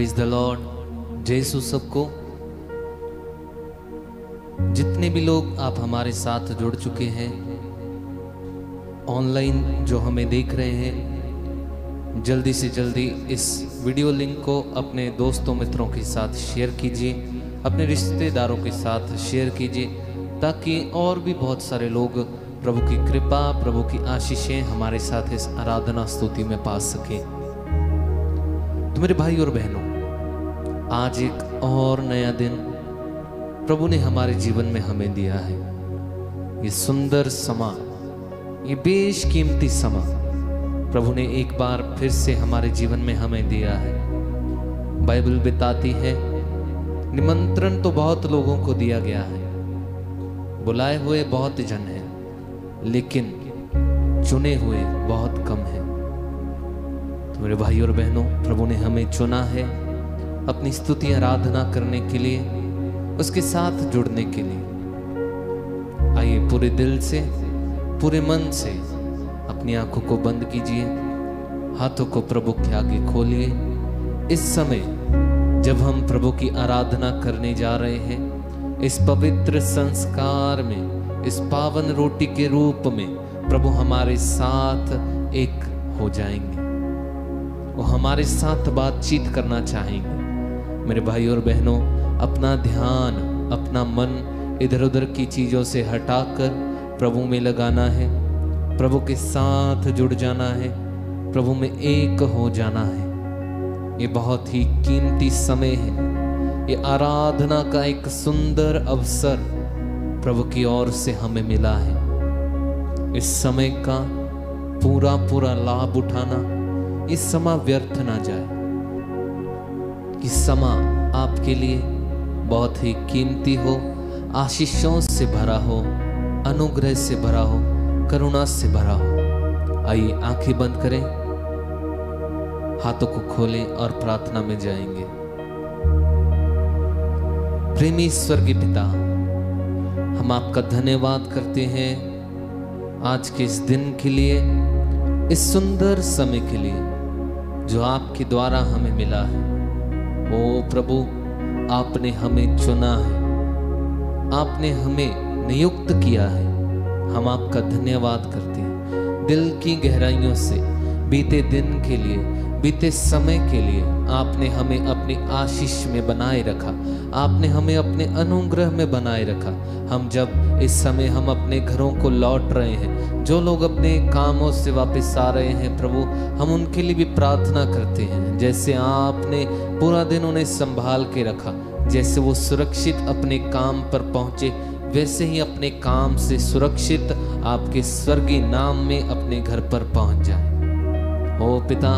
Praise the Lord. जय यीशु सबको। जितने भी लोग आप हमारे साथ जुड़ चुके हैं, ऑनलाइन जो हमें देख रहे हैं, जल्दी से जल्दी इस वीडियो लिंक को अपने दोस्तों मित्रों के साथ शेयर कीजिए, अपने रिश्तेदारों के साथ शेयर कीजिए, ताकि और भी बहुत सारे लोग प्रभु की कृपा, प्रभु की आशीषें हमारे साथ इस आराधना स्तुति में पा सकें। तो मेरे भाई और बहनों, आज एक और नया दिन प्रभु ने हमारे जीवन में हमें दिया है। ये सुंदर समा, ये बेशकीमती समा प्रभु ने एक बार फिर से हमारे जीवन में हमें दिया है। बाइबल बताती है, निमंत्रण तो बहुत लोगों को दिया गया है, बुलाए हुए बहुत जन हैं, लेकिन चुने हुए बहुत कम हैं। तो मेरे भाई और बहनों, प्रभु ने हमें चुना है अपनी स्तुति आराधना करने के लिए, उसके साथ जुड़ने के लिए। आइए पूरे दिल से, पूरे मन से अपनी आंखों को बंद कीजिए, हाथों को प्रभु के आगे खोलिए। इस समय जब हम प्रभु की आराधना करने जा रहे हैं, इस पवित्र संस्कार में, इस पावन रोटी के रूप में प्रभु हमारे साथ एक हो जाएंगे, वो हमारे साथ बातचीत करना चाहेंगे। मेरे भाई और बहनों, अपना ध्यान, अपना मन इधर उधर की चीज़ों से हटाकर प्रभु में लगाना है, प्रभु के साथ जुड़ जाना है, प्रभु में एक हो जाना है। ये बहुत ही कीमती समय है, ये आराधना का एक सुंदर अवसर प्रभु की ओर से हमें मिला है। इस समय का पूरा लाभ उठाना, इस समा व्यर्थ ना जाए। इस समा आपके लिए बहुत ही कीमती हो, आशीषों से भरा हो, अनुग्रह से भरा हो, करुणा से भरा हो। आइए आंखें बंद करें, हाथों को खोलें और प्रार्थना में जाएंगे। प्रेमी स्वर्गीय पिता, हम आपका धन्यवाद करते हैं आज के इस दिन के लिए, इस सुंदर समय के लिए जो आपके द्वारा हमें मिला है। ओ प्रभु, आपने हमें चुना है, आपने हमें नियुक्त किया है। हम आपका धन्यवाद करते हैं दिल की गहराइयों से। बीते दिन के लिए, बीते समय के लिए आपने हमें अपनी आशीष में बनाए रखा, आपने हमें अपने अनुग्रह में बनाए रखा। हम जब इस समय हम अपने घरों को लौट रहे हैं, जो लोग अपने कामों से वापस आ रहे हैं प्रभु, हम उनके लिए भी प्रार्थना करते हैं। जैसे आपने पूरा दिन उन्हें संभाल के रखा, जैसे वो सुरक्षित अपने काम पर पहुंचे, वैसे ही अपने काम से सुरक्षित आपके स्वर्गीय नाम में अपने घर पर पहुंच जाए। ओ पिता,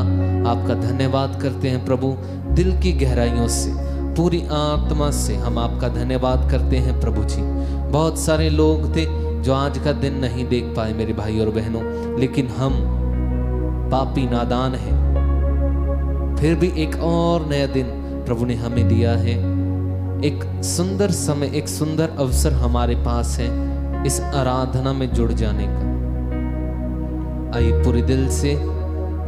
आपका धन्यवाद करते हैं प्रभु, दिल की गहराइयों से, पूरी आत्मा से हम आपका धन्यवाद करते हैं प्रभु जी। बहुत सारे लोग थे जो आज का दिन नहीं देख पाए मेरे भाई और बहनों, लेकिन हम पापी नादान हैं, फिर भी एक और नया दिन प्रभु ने हमें दिया है। एक सुंदर समय, एक सुंदर अवसर हमारे पास है इस आराधना में जुड़ जाने का। आइए पूरे दिल से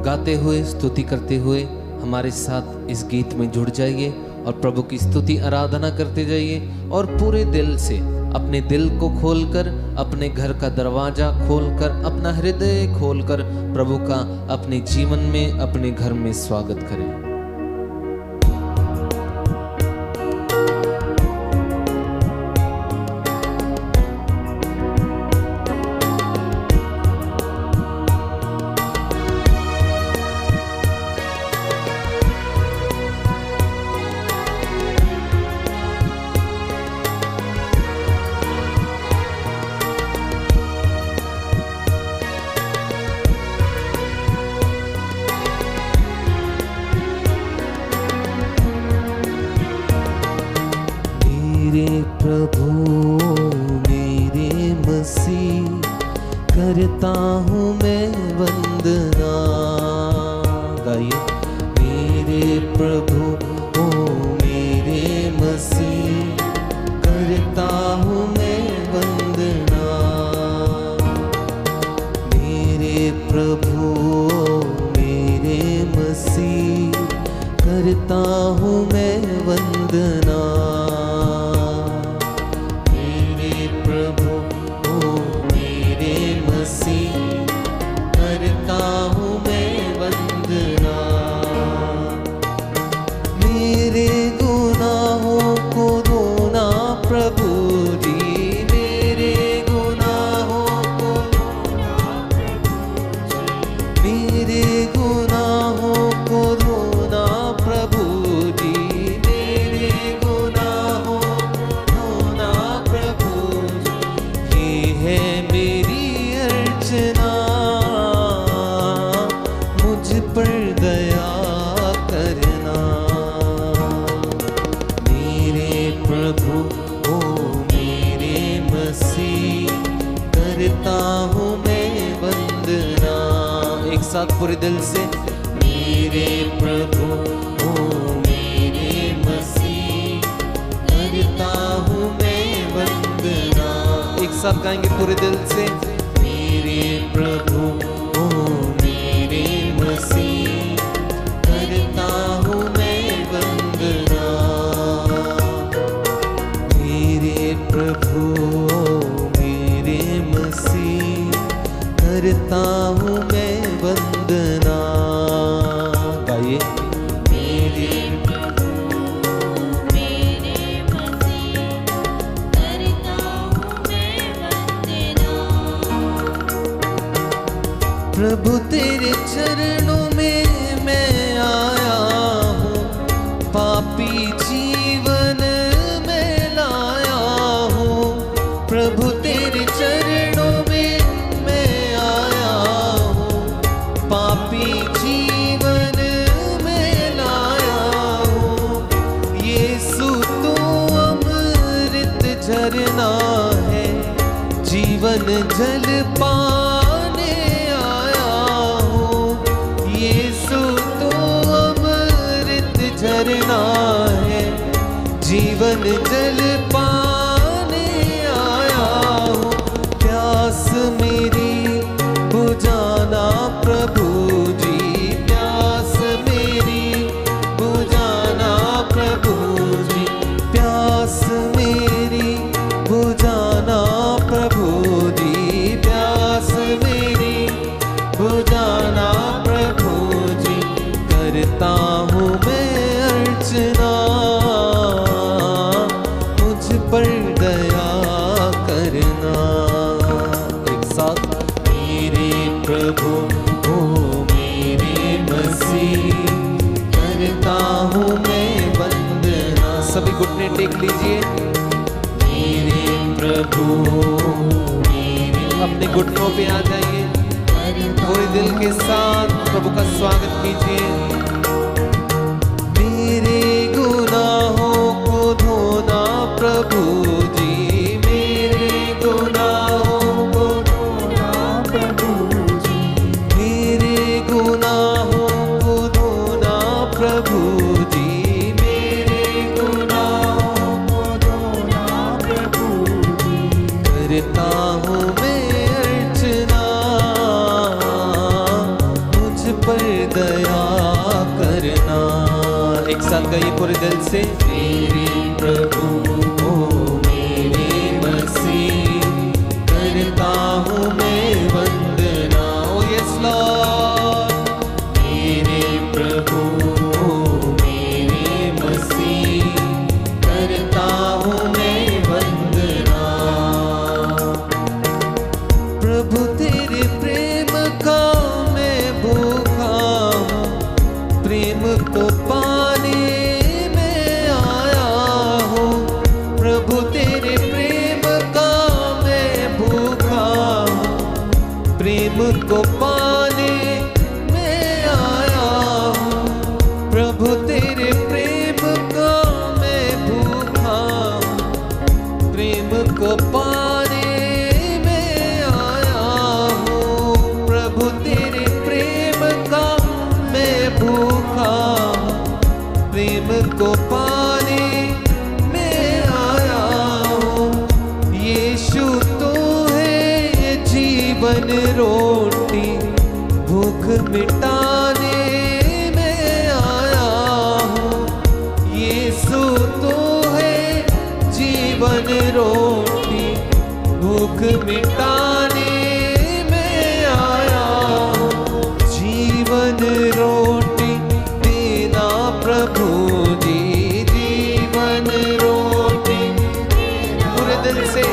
गाते हुए, स्तुति करते हुए हमारे साथ इस गीत में जुड़ जाइए और प्रभु की स्तुति आराधना करते जाइए। और पूरे दिल से अपने दिल को खोलकर, अपने घर का दरवाजा खोलकर, अपना हृदय खोलकर प्रभु का अपने जीवन में, अपने घर में स्वागत करें। मेरे प्रभु मेरे मसीह, करता हूँ मैं वंदना। गाइए। मेरे प्रभु ओ मेरे मसीह, करता हूँ मैं वंदना। मेरे प्रभु मेरे मसीह, करता हूँ मैं वंदना। मेरे प्रभु ओ मेरे मसीह, करता हूँ मैं वंदना। मेरे गुनाहों को धोना प्रभु जी, मेरे गुनाहों को धोना प्रभु जी, मेरे गुनाहों को धोना प्रभु जी, मेरे गुनाहों को धोना प्रभु जी। ये है मेरी अर्चना, मुझ पर दया करना। मेरे प्रभु ओ मेरे मसीह, करता हूँ मैं वंदना। एक साथ पूरे दिल से, मेरे प्रभु ओ मेरे मसीह, करता हूँ मैं वंदना। एक साथ गाएंगे पूरे दिल से, मेरे प्रभु ओ मेरे मसीह, करता हूँ मैं वंदना। मेरे प्रभु मेरे मसीह, करता हूँ मैं वंदना। गाइए, मेरे मेरे मसीह, करता हूँ मैं वंदना। प्रभु तेरे चरणों में मैं आया हूँ, पापी जीवन में लाया हूँ। प्रभु तेरे चरणों में मैं आया हूँ, पापी जीवन में लाया हूँ। यीशु तू अमृत झरना है, जीवन जल पाने आया हूँ। यीशु तू अमृत झरना है, जीवन जल पाने आया हूँ। प्यास मेरी बुझाना प्रभु जी, प्यास मेरी बुझाना प्रभु जी, प्यास मेरी बुझाना प्रभु जी, प्यास मेरी बुझाना प्रभु जी। करता हूँ मैं अर्चना, मुझ पर दया करना। एक साथ, मेरे प्रभु ओ मेरे मसीह, करता हूँ मैं वंदना। सभी घुटने टेक लीजिए। मेरे प्रभु अपने घुटनों पे आ जाइए, पूरे दिल के साथ प्रभु का स्वागत कीजिए। मेरे गुनाहों को धोना प्रभु जी, मेरे गुनाहों को धोना प्रभु जी, मेरे गुनाहों को धोना प्रभु जी, मेरे गुनाहों को धोना प्रभु जी। करता हूँ मैं अर्चना, मुझ पर दया करना। एक साथ गाइए पूरे दिल से, मेरे प्रभु ओ मेरे मसीह, करता हूँ मैं वंदना। ओ यस लॉर्ड, मेरे प्रभु ओ मेरे मसीह, करता हूँ मैं वंदना। प्रभु तेरे प्रेम का मैं भूखा हूँ, प्रेम को पाने में आया हूँ। प्रभु तेरे प्रेम का मैं भूखा हूँ, प्रेम को पाने में आया हूँ। प्रभु तेरे प्रेम का मैं भूखा हूँ, प्रेम को पाने में आया हूँ। प्रभु तेरे प्रेम का मैं भूखा हूँ, प्रेम को पाने में आया हूँ। यीशु तो है जीवन रोटी, भूख मिटाने में आया हूँ। भूख मिटाने में आया हूँ। जीवन रोटी देना प्रभु जी, जीवन रोटी पूरे दिल से,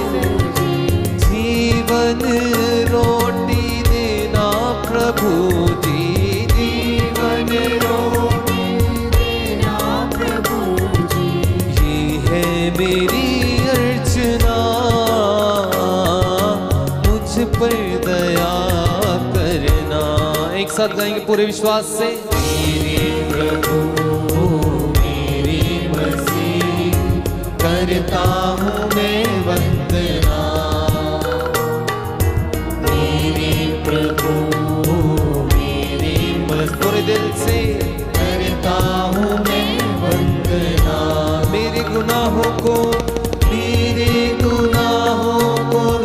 जीवन रोटी देना प्रभु जी, जीवन रोटी देना प्रभु जी। ये है मेरी अर्चना, मुझ पर दया करना। एक साथ गाएंगे पूरे विश्वास से। मेरे प्रभु मेरे मसीह, करता हूँ मैं वंदना। मेरे प्रभु मेरे मसीह, पूरे दिल से करता हूँ मैं वंदना। मेरे गुनाहों को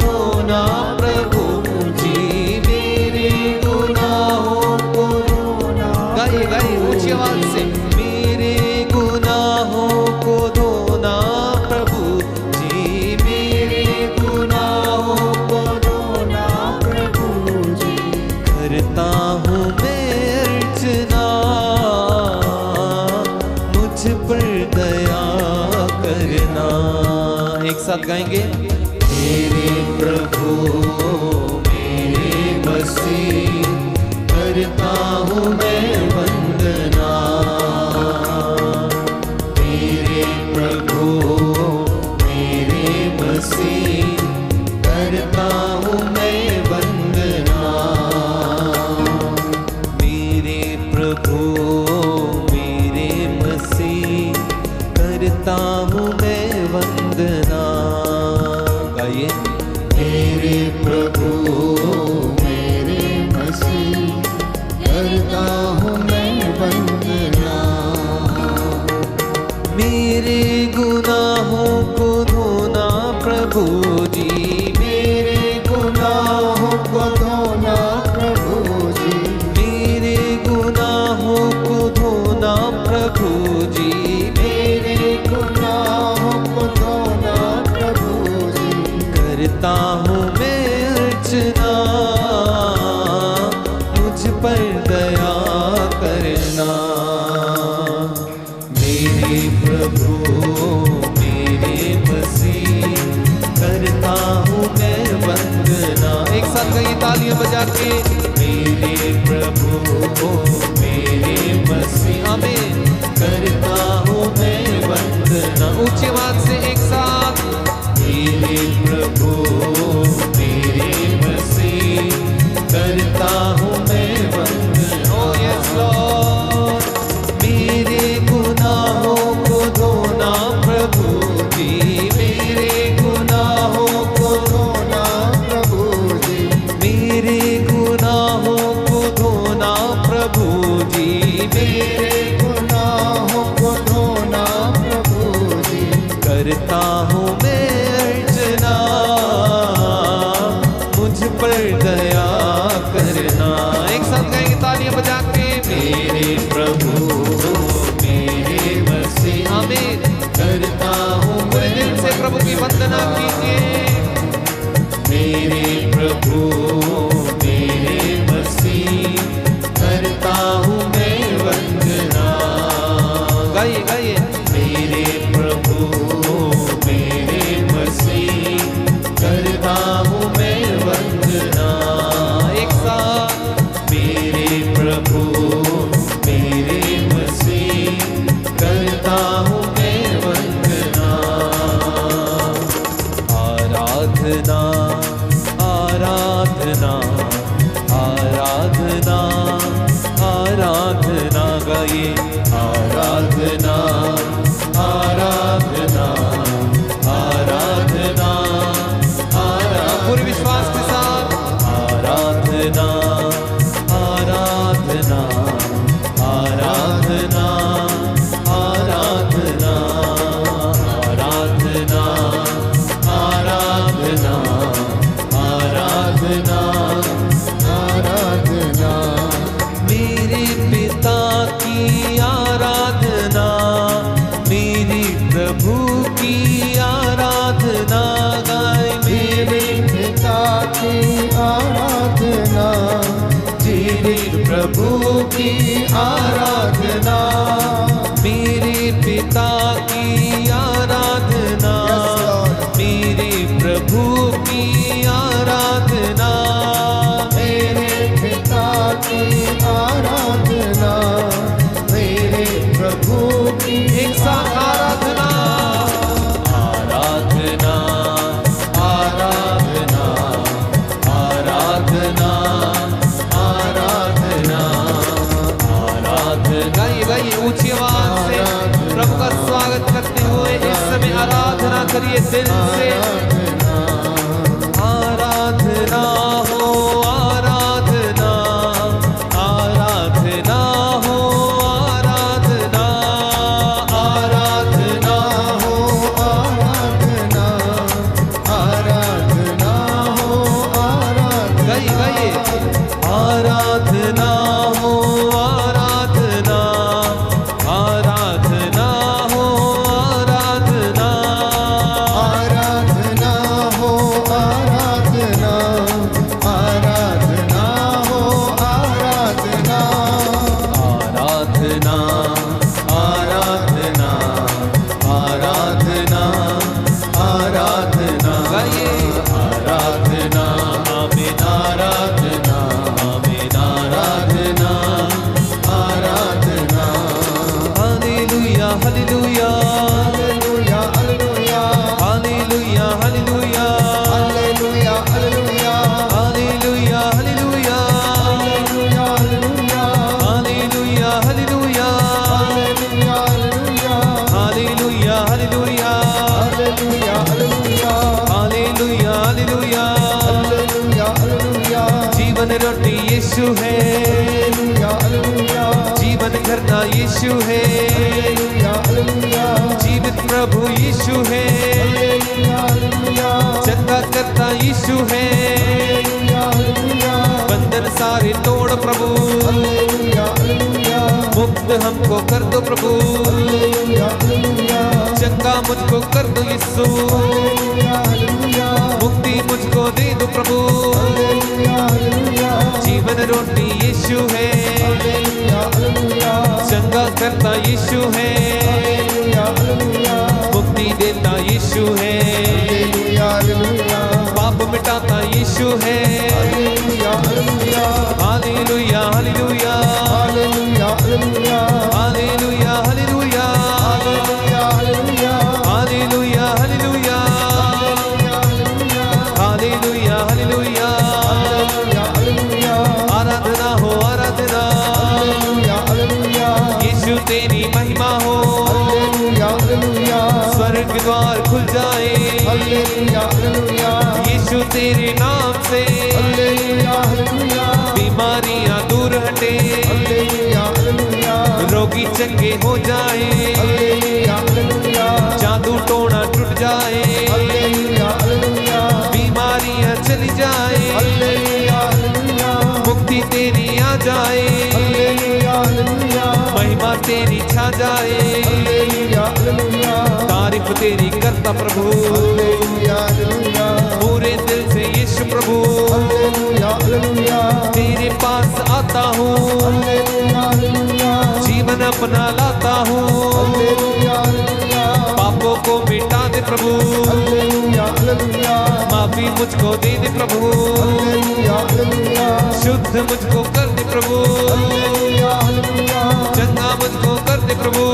धोना प्रभु जी, मेरे गुनाहों को धोना। गाइए गाइए ऊंची आवाज से। मेरे गुनाहों को धोना प्रभु जी, मेरे गुनाहों को धोना प्रभु जी। करता हूँ मैं अर्चना, मुझ पर दया करना। एक साथ गाएंगे। मेरे प्रभु मेरे मसीह, करता हूँ मैं वंदना। मेरे प्रभु मेरे मसीह, करता हूँ मैं वंदना। मेरे प्रभु मेरे मसीह, करता हूँ मैं वंदना। गाइए। मेरे प्रभु मेरे मसीह, करता हूँ मैं वंदना। मेरे गुनाहों को धोना प्रभु जी, मेरे गुनाहों को धोना प्रभु जी। मेरे गुनाहों को धोना प्रभु जी, मेरे गुनाहों को धोना प्रभु जी। करता हूँ मैं अर्चना, मुझ पर दया करना। मेरे प्रभु मेरे मसीह, करता हूँ मैं वंदना। एक साथ कई तालियां बजा के। मेरे प्रभु मेरे मसीह, आमीन, करता हूँ मैं वंदना। ऊंची आवाज से एक साथ। मेरे प्रभु मेरे मसीह, करता हूँ मैं वंदना। ओ यस लॉर्ड। मेरे गुनाहों को धोना प्रभु जी, मेरे गुनाहों को धोना प्रभु जी। मेरे गुनाहों को धोना प्रभु जी, मेरे गुनाहों को धोना प्रभु जी। करता हूँ मैं अर्चना, मुझ पर दया करना। एक साथ गाएंगे तालियां बजा के। मेरे प्रभु मेरे मसीह, आमीन, करता हूँ। पूरे दिल से प्रभु की वंदना कीजिए। मेरे प्रभु मेरे मसीह, करता हूँ मैं वंदना। गाइए गाइए। मेरे प्रभु मेरे मसीह, करता हूँ मैं वंदना। एक साथ। मेरे प्रभु मेरे मसीह, करता हूँ मैं वंदना। आराधना आराधना आराधना आराधना। गाइए। आराधना आराधना आराधना आराधना। पूरे विश्वास के साथ। आराधना आराधना आराधना आराधना आराधना आराधना आराधना प्रभु की आराधना, मेरे पिता की आराधना, मेरे प्रभु की आराधना, मेरे पिता की आराधना, मेरे प्रभु की एक साथ आराधना, आराधना, आराधना, आराधना, आराधना, आराधना। गाइए गाइए ऊंची आवाज से प्रभु का स्वागत करते हुए इस समय आराधना करिए दिल से। आराधना हो आराधना, आराधना हो आराधना, आराधना हो आराधना, आराधना हो आराधना। गाइए गाइए आराधना हो आराधना, आराधना हो आराधना, आराधना हो आराधना, आराधना हो आराधना, आराधना, आराधना, आराधना, आराधना। गाइए आराधना, आमीन आराधना, आमीन आराधना, आराधना। हालेलुया हालेलुया हालेलुया हालेलुया, हालेलुया हालेलुया, हालेलुया हालेलुया, हालेलुया हालेलुया, हालेलुया हालेलुया, हालेलुया हालेलुया, हालेलुया हालेलुया, हालेलुया हालेलुया हालेलुया, हालेलुया, हालेलुया। हालेलुया हालेलुया, जीवन रोटी यीशु है, हालेलुया हालेलुया, जीवन करता यीशु है, हालेलुया हालेलुया, जीवित प्रभु यीशु है, हालेलुया हालेलुया, चंगा करता यीशु है, हालेलुया हालेलुया, बंधन सारे तोड़ प्रभु, हालेलुया हालेलुया, मुक्त हमको कर दो प्रभु, हालेलुया हालेलुया, चंगा मुझको कर दो यीशु, हालेलुया हालेलुया, मुक्ति मुझको दे दो प्रभु। हालेलुया हालेलुया, जीवन रोटी यीशु है, हालेलुया हालेलुया, चंगा करता यीशु है, हालेलुया हालेलुया, मुक्ति देता यीशु है, हालेलुया हालेलुया, पाप मिटाता यीशु है। हालेलुया हालेलुया, हालेलुया हालेलुया, हालेलुया हालेलुया, हालेलुया हालेलुया, हालेलुया हालेलुया, हालेलुया हालेलुया, हालेलुया हालेलुया। हालेलुया हालेलुया, आराधना हो आराधना, हालेलुया हालेलुया, यीशु तेरी महिमा हो, हालेलुया हालेलुया, स्वर्ग द्वार खुल जाए, हालेलुया हालेलुया, यीशु तेरे नाम से हालेलुया हालेलुया, बीमारियां दूर हटे, हालेलुया हालेलुया, रोगी चंगे हो जाए, हालेलुया हालेलुया, जादू टोना टूट जाए, हालेलुया हालेलुया, बीमारियां चली जाए, हालेलुया हालेलुया, मुक्ति तेरी आ जाए, हालेलुया हालेलुया, महिमा तेरी छा जाए, हालेलुया हालेलुया, तारीफ तेरी करता प्रभु, हालेलुया हालेलुया, पूरे दिल से यीशु प्रभु, हालेलुया हालेलुया, तेरे पास आता हूँ, हालेलुया हालेलुया, जीवन अपना लाता हूँ, हालेलुया हालेलुया, पापों को मिटा दे प्रभु, हालेलुया हालेलुया, माफी मुझको दे दे प्रभु, हालेलुया हालेलुया, शुद्ध मुझको कर दे प्रभु, हालेलुया हालेलुया, चंगा मुझको कर दे प्रभु।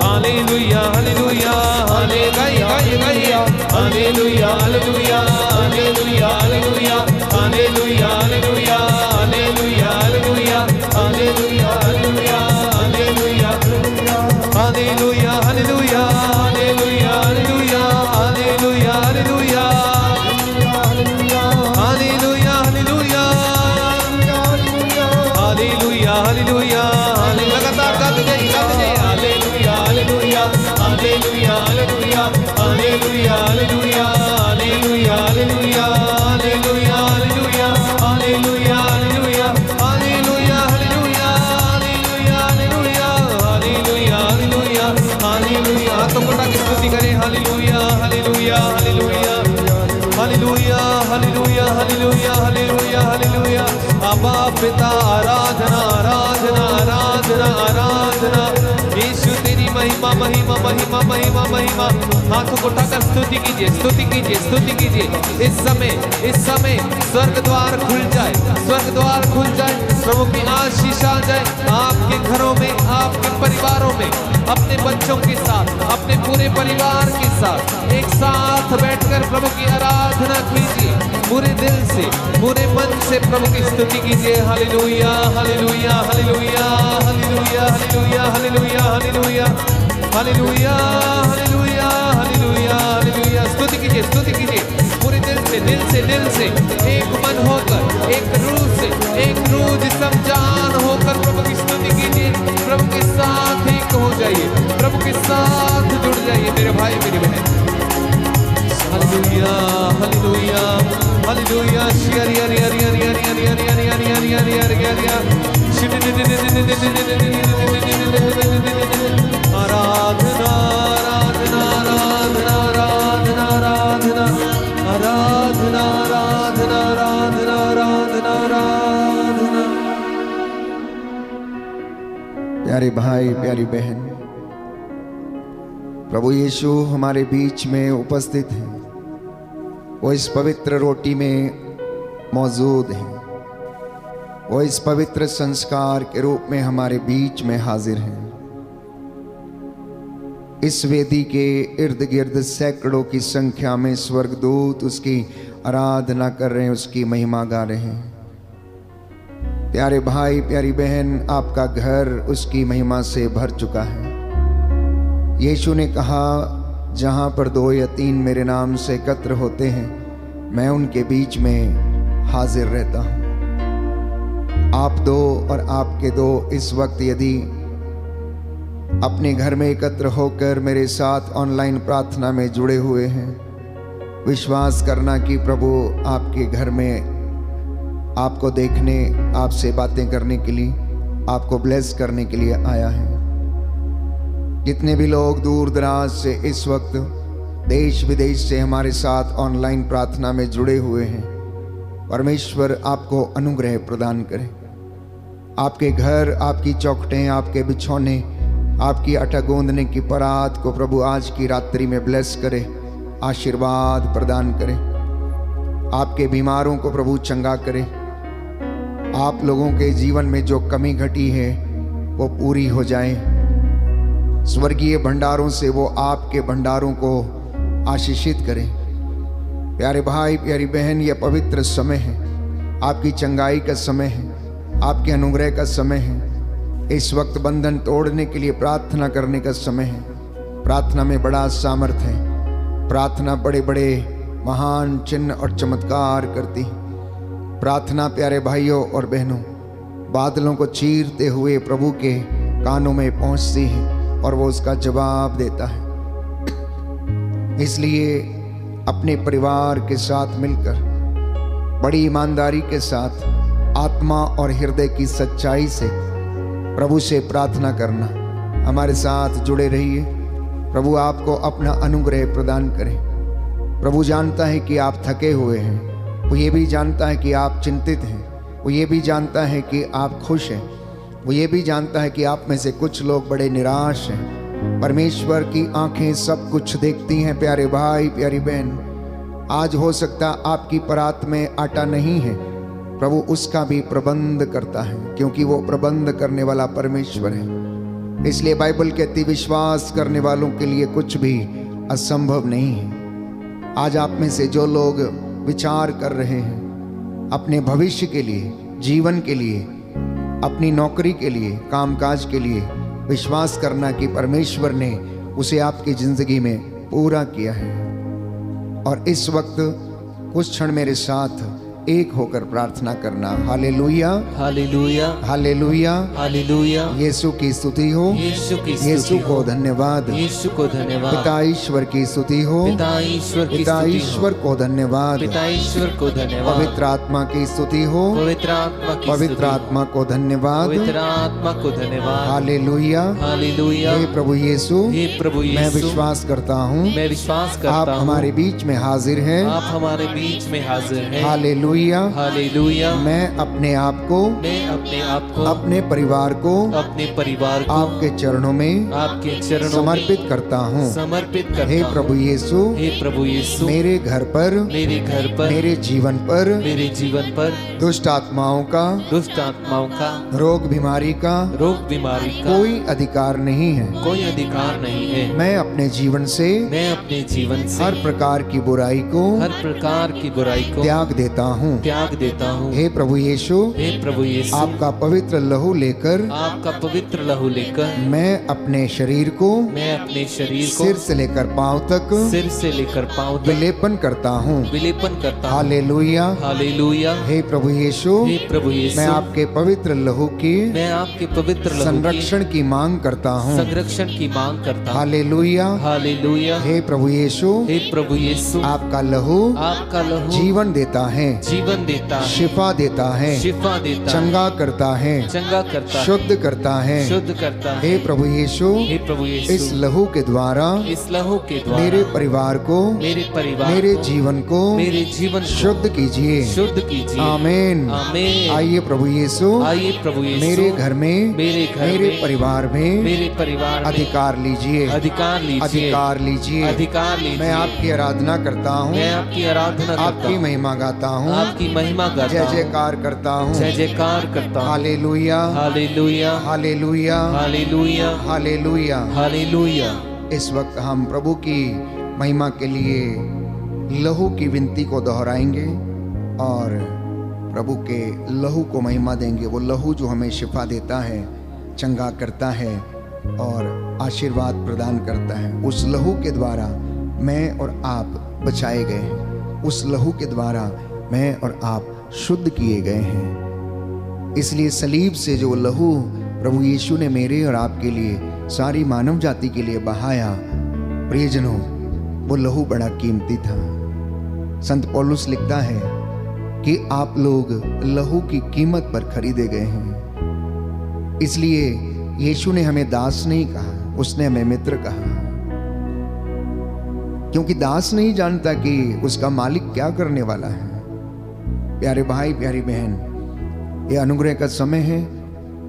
हालेलुया हालेलुया, हाले गाइए गाइए गाइए, हालेलुया हालेलुया, हालेलुया हालेलुया, हालेलुया हालेलुया, हालेलुया हालेलुया, हालेलुया हालेलुया, हालेलुया हालेलुया, हालेलुया हालेलुया, हालेलुया हालेलुया, हालेलुया हालेलुया, हालेलुया हालेलुया, हालेलुया हालेलुया, लगातार गाते जाइए हालेलुया हालेलुया, हालेलुया हालेलुया, हालेलुया हालेलुया, हालेलुया हालेलुया, हालेलुया हालेलुया, हालेलुया हालेलुया, हालेलुया हालेलुया, हालेलुया हालेलुया, हालेलुया हालेलुया, हालेलुया। हाथों को उठा के स्तुति करें, हालेलुया हालेलुया हालेलुया, हालेलुया हालेलुया, हालेलुया हालेलुया, हालेलुया अबा पिता आराधना आराधना आराधना आराधना। यीशु तेरी महिमा महिमा महिमा महिमा महिमा। हाथों को उठाकर स्तुति कीजिए स्तुति कीजिए स्तुति कीजिए। इस समय स्वर्ग द्वार खुल जाए, स्वर्ग द्वार खुल जाए, प्रभु की आशीष आ जाए आपके घरों में, आपके परिवारों में, अपने बच्चों के साथ, अपने पूरे परिवार के साथ एक साथ बैठकर प्रभु की आराधना कीजिए। पूरे दिल से, पूरे मन से प्रभु की स्तुति कीजिए। हालेलुया हालेलुया हालेलुया हालेलुया हालेलुया हालेलुया हालेलुया हालेलुया हालेलुया हालेलुया हालेलुया। स्तुति कीजिए पूरे दिल से एक मन होकर, एक रूह जिस्म जान होकर प्रभु की स्तुति कीजिए। प्रभु के साथ एक हो जाइए, प्रभु के साथ जुड़ जाइए मेरे भाई मेरी बहन। हालेलुया हालेलुया हालेलुया। आराधना आराधना आराधना आराधना आराधना आराधना आराधना आराधना आराधना आराधना। प्यारे भाई प्यारी बहन, प्रभु यीशु हमारे बीच में उपस्थित हैं। वो इस पवित्र रोटी में मौजूद हैं। वो इस पवित्र संस्कार के रूप में हमारे बीच में हाजिर हैं। इस वेदी के इर्द गिर्द सैकड़ों की संख्या में स्वर्गदूत उसकी आराधना कर रहे हैं, उसकी महिमा गा रहे हैं। प्यारे भाई प्यारी बहन, आपका घर उसकी महिमा से भर चुका है। यीशु ने कहा, जहाँ पर 2 या 3 मेरे नाम से एकत्र होते हैं, मैं उनके बीच में हाजिर रहता हूँ। आप 2 और आपके 2 इस वक्त यदि अपने घर में एकत्र होकर मेरे साथ ऑनलाइन प्रार्थना में जुड़े हुए हैं, विश्वास करना कि प्रभु आपके घर में आपको देखने, आपसे बातें करने के लिए, आपको ब्लेस करने के लिए आया है। जितने भी लोग दूर दराज से इस वक्त देश विदेश से हमारे साथ ऑनलाइन प्रार्थना में जुड़े हुए हैं, परमेश्वर आपको अनुग्रह प्रदान करे। आपके घर, आपकी चौखटें, आपके बिछौने, आपकी आटा गूंदने की परात को प्रभु आज की रात्रि में ब्लेस करे, आशीर्वाद प्रदान करे। आपके बीमारों को प्रभु चंगा करे। आप लोगों के जीवन में जो कमी घटी है वो पूरी हो जाए। स्वर्गीय भंडारों से वो आपके भंडारों को आशीषित करें। प्यारे भाई प्यारी बहन, यह पवित्र समय है, आपकी चंगाई का समय है, आपके अनुग्रह का समय है। इस वक्त बंधन तोड़ने के लिए प्रार्थना करने का समय है। प्रार्थना में बड़ा सामर्थ्य है। प्रार्थना बड़े बड़े महान चिन्ह और चमत्कार करती है। प्रार्थना प्यारे भाइयों और बहनों, बादलों को चीरते हुए प्रभु के कानों में पहुंचती है और वो उसका जवाब देता है। इसलिए अपने परिवार के साथ मिलकर बड़ी ईमानदारी के साथ आत्मा और हृदय की सच्चाई से प्रभु से प्रार्थना करना। हमारे साथ जुड़े रहिए। प्रभु आपको अपना अनुग्रह प्रदान करे। प्रभु जानता है कि आप थके हुए हैं। वो ये भी जानता है कि आप चिंतित हैं। वो ये भी जानता है कि आप खुश हैं। वो ये भी जानता है कि आप में से कुछ लोग बड़े निराश हैं। परमेश्वर की आंखें सब कुछ देखती हैं। प्यारे भाई प्यारी बहन, आज हो सकता आपकी परात में आटा नहीं है, प्रभु उसका भी प्रबंध करता है, क्योंकि वो प्रबंध करने वाला परमेश्वर है। इसलिए बाइबल कहती, विश्वास करने वालों के लिए कुछ भी असंभव नहीं है। आज आप में से जो लोग विचार कर रहे हैं अपने भविष्य के लिए, जीवन के लिए, अपनी नौकरी के लिए, कामकाज के लिए, विश्वास करना कि परमेश्वर ने उसे आपकी जिंदगी में पूरा किया है। और इस वक्त कुछ क्षण मेरे साथ एक होकर प्रार्थना करना। हालेलुया हालेलुया हालेलुया हालेलुया। यीशु की स्तुति हो, यीशु की स्तुति यीशु हो, को धन्यवाद, यीशु को धन्यवाद। पिता ईश्वर की स्तुति हो, पिता ईश्वर की पिता स्तुति ईश्वर हो, को धन्यवाद, पिता ईश्वर को धन्यवाद। पवित्र आत्मा की स्तुति हो, पवित्र आत्मा की पवित्र स्तुति हो, आत्मा को धन्यवाद। पवित्र आत्मा को धन्यवाद। Hallelujah hallelujah. हे प्रभु यीशु, हे प्रभु मैं यीशु, विश्वास करता हूँ मैं विश्वास आप करता हूँ हमारे बीच में हाजिर हैं। आप हमारे बीच में हाजिर हैं। हालेलुया हालेलुया। हालेलुया। मैं अपने आप को, मैं अपने आप को, अपने परिवार को अपने परिवार को आपके चरणों में आपके चरणों समर्पित में करता हूँ। समर्पित करता हे हूँ। प्रभु यीशु, हे प्रभु यीशु, मेरे घर पर, मेरे घर पर, मेरे जीवन पर मेरे जीवन पर दुष्ट आत्माओं का, दुष्ट आत्माओं का, रोग बीमारी का रोग बीमारी का कोई अधिकार नहीं है। कोई अधिकार नहीं है। मैं अपने जीवन से मैं अपने जीवन से हर प्रकार की बुराई को हर प्रकार की बुराई को त्याग देता हूँ। त्याग देता हूँ। हे प्रभु यीशु, हे प्रभु यीशु, आपका पवित्र लहू लेकर आपका पवित्र लहू लेकर मैं अपने शरीर को मैं अपने शरीर को सिर से लेकर पांव तक सिर से लेकर पांव तक विलेपन करता हूँ। विलेपन करता हूँ। हालेलुया। हालेलुया। हे प्रभु यीशु, हे प्रभु यीशु, मैं आपके पवित्र लहू की मैं आपके पवित्र लहू की संरक्षण की मांग करता हूँ। संरक्षण की मांग करता हूँ। हालेलुया। हालेलुया। हे प्रभु यीशु, हे प्रभु यीशु, आपका लहू आपका लहू जीवन देता है, जीवन देता है, शिफा देता है, शिफा देता है, चंगा करता है, चंगा करता है, शुद्ध करता है। शुद्ध करता है। हे प्रभु यीशु, हे प्रभु यीशु, इस लहू के द्वारा इस लहू के द्वारा मेरे परिवार को, मेरे परिवार मेरे को, जीवन को मेरे जीवन को शुद्ध कीजिए। शुद्ध कीजिए। आमीन। आमीन। आइए प्रभु यीशु, आइए प्रभु यीशु, मेरे घर में, मेरे घर मेरे में, परिवार में मेरे परिवार में अधिकार लीजिए, अधिकार लीजिए, अधिकार लीजिए। अधिकार लीजिए। मैं आपकी आराधना करता हूँ, मैं आपकी आराधना करता आपकी हूँ, महिमा गाता हूँ, आपकी महिमा गाता जय हूँ, जयकार करता हूँ। जय जयकार करता हूँ। हालेलुया, हालेलुया। हालेलुया, हालेलुया। हालेलुया। हालेलुया। इस वक्त हम प्रभु की महिमा के लिए लहू की विनती को दोहराएंगे और प्रभु के लहू को महिमा देंगे। वो लहू जो हमें शिफा देता है, चंगा करता है और आशीर्वाद प्रदान करता है। उस लहू के द्वारा मैं और आप बचाए गए हैं। उस लहू के द्वारा मैं और आप शुद्ध किए गए हैं। इसलिए सलीब से जो लहू प्रभु यीशु ने मेरे और आपके लिए, सारी मानव जाति के लिए बहाया, प्रियजनों, वो लहू बड़ा कीमती था। संत पौलुस लिखता है कि आप लोग लहू की कीमत पर खरीदे गए हैं। इसलिए यीशु ने हमें दास नहीं कहा, उसने हमें मित्र कहा। क्योंकि दास नहीं जानता कि उसका मालिक क्या करने वाला है। प्यारे भाई, प्यारी बहन, ये अनुग्रह का समय है।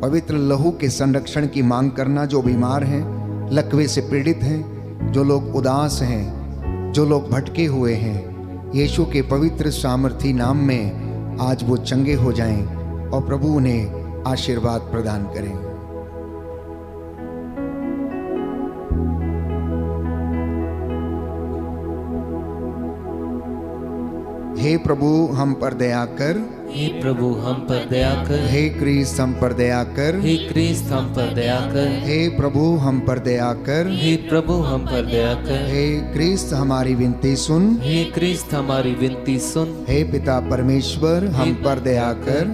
पवित्र लहू के संरक्षण की मांग करना। जो बीमार हैं, लकवे से पीड़ित हैं, जो लोग उदास हैं, जो लोग भटके हुए हैं, यीशु के पवित्र सामर्थी नाम में आज वो चंगे हो जाएं और प्रभु उन्हें आशीर्वाद प्रदान करें। हे प्रभु हम पर दया कर, हे प्रभु हम पर दया कर, हे क्रिस्त हम पर दया कर, हे क्रिस्त हम पर दया कर, हे प्रभु हम पर दया कर, हे प्रभु हम पर दया कर, हे क्रिस्त हमारी विनती सुन, हे क्रिस्त हमारी विनती सुन, हे पिता परमेश्वर हम पर दया कर,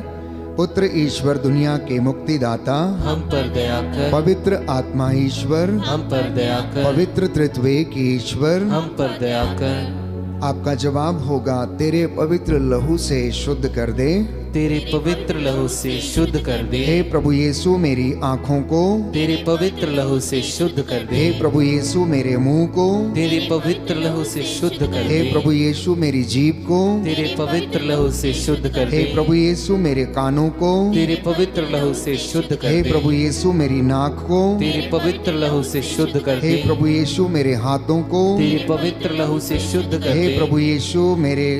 पुत्र ईश्वर दुनिया के मुक्तिदाता हम पर दया कर, पवित्र आत्मा ईश्वर हम पर दया कर, पवित्र त्रित्वेक ईश्वर हम पर दया कर। आपका जवाब होगा, तेरे पवित्र लहू से शुद्ध कर दे, तेरे पवित्र लहू से शुद्ध कर दे। हे प्रभु यीशु मेरी आंखों को, तेरे पवित्र लहू से शुद्ध कर दे। हे प्रभु यीशु मेरे मुंह को, तेरे पवित्र लहू से शुद्ध कर हे दे। प्रभु यीशु मेरी जीभ को, तेरे पवित्र लहू से शुद्ध कर हे दे। प्रभु यीशु मेरे कानों को, तेरे पवित्र लहू से शुद्ध कर हे दे। प्रभु यीशु मेरी नाक को, तेरे पवित्र लहू से शुद्ध कर हे दे। प्रभु यीशु मेरे हाथों को, तेरे पवित्र लहू से शुद्ध कर हे दे। प्रभु यीशु मेरे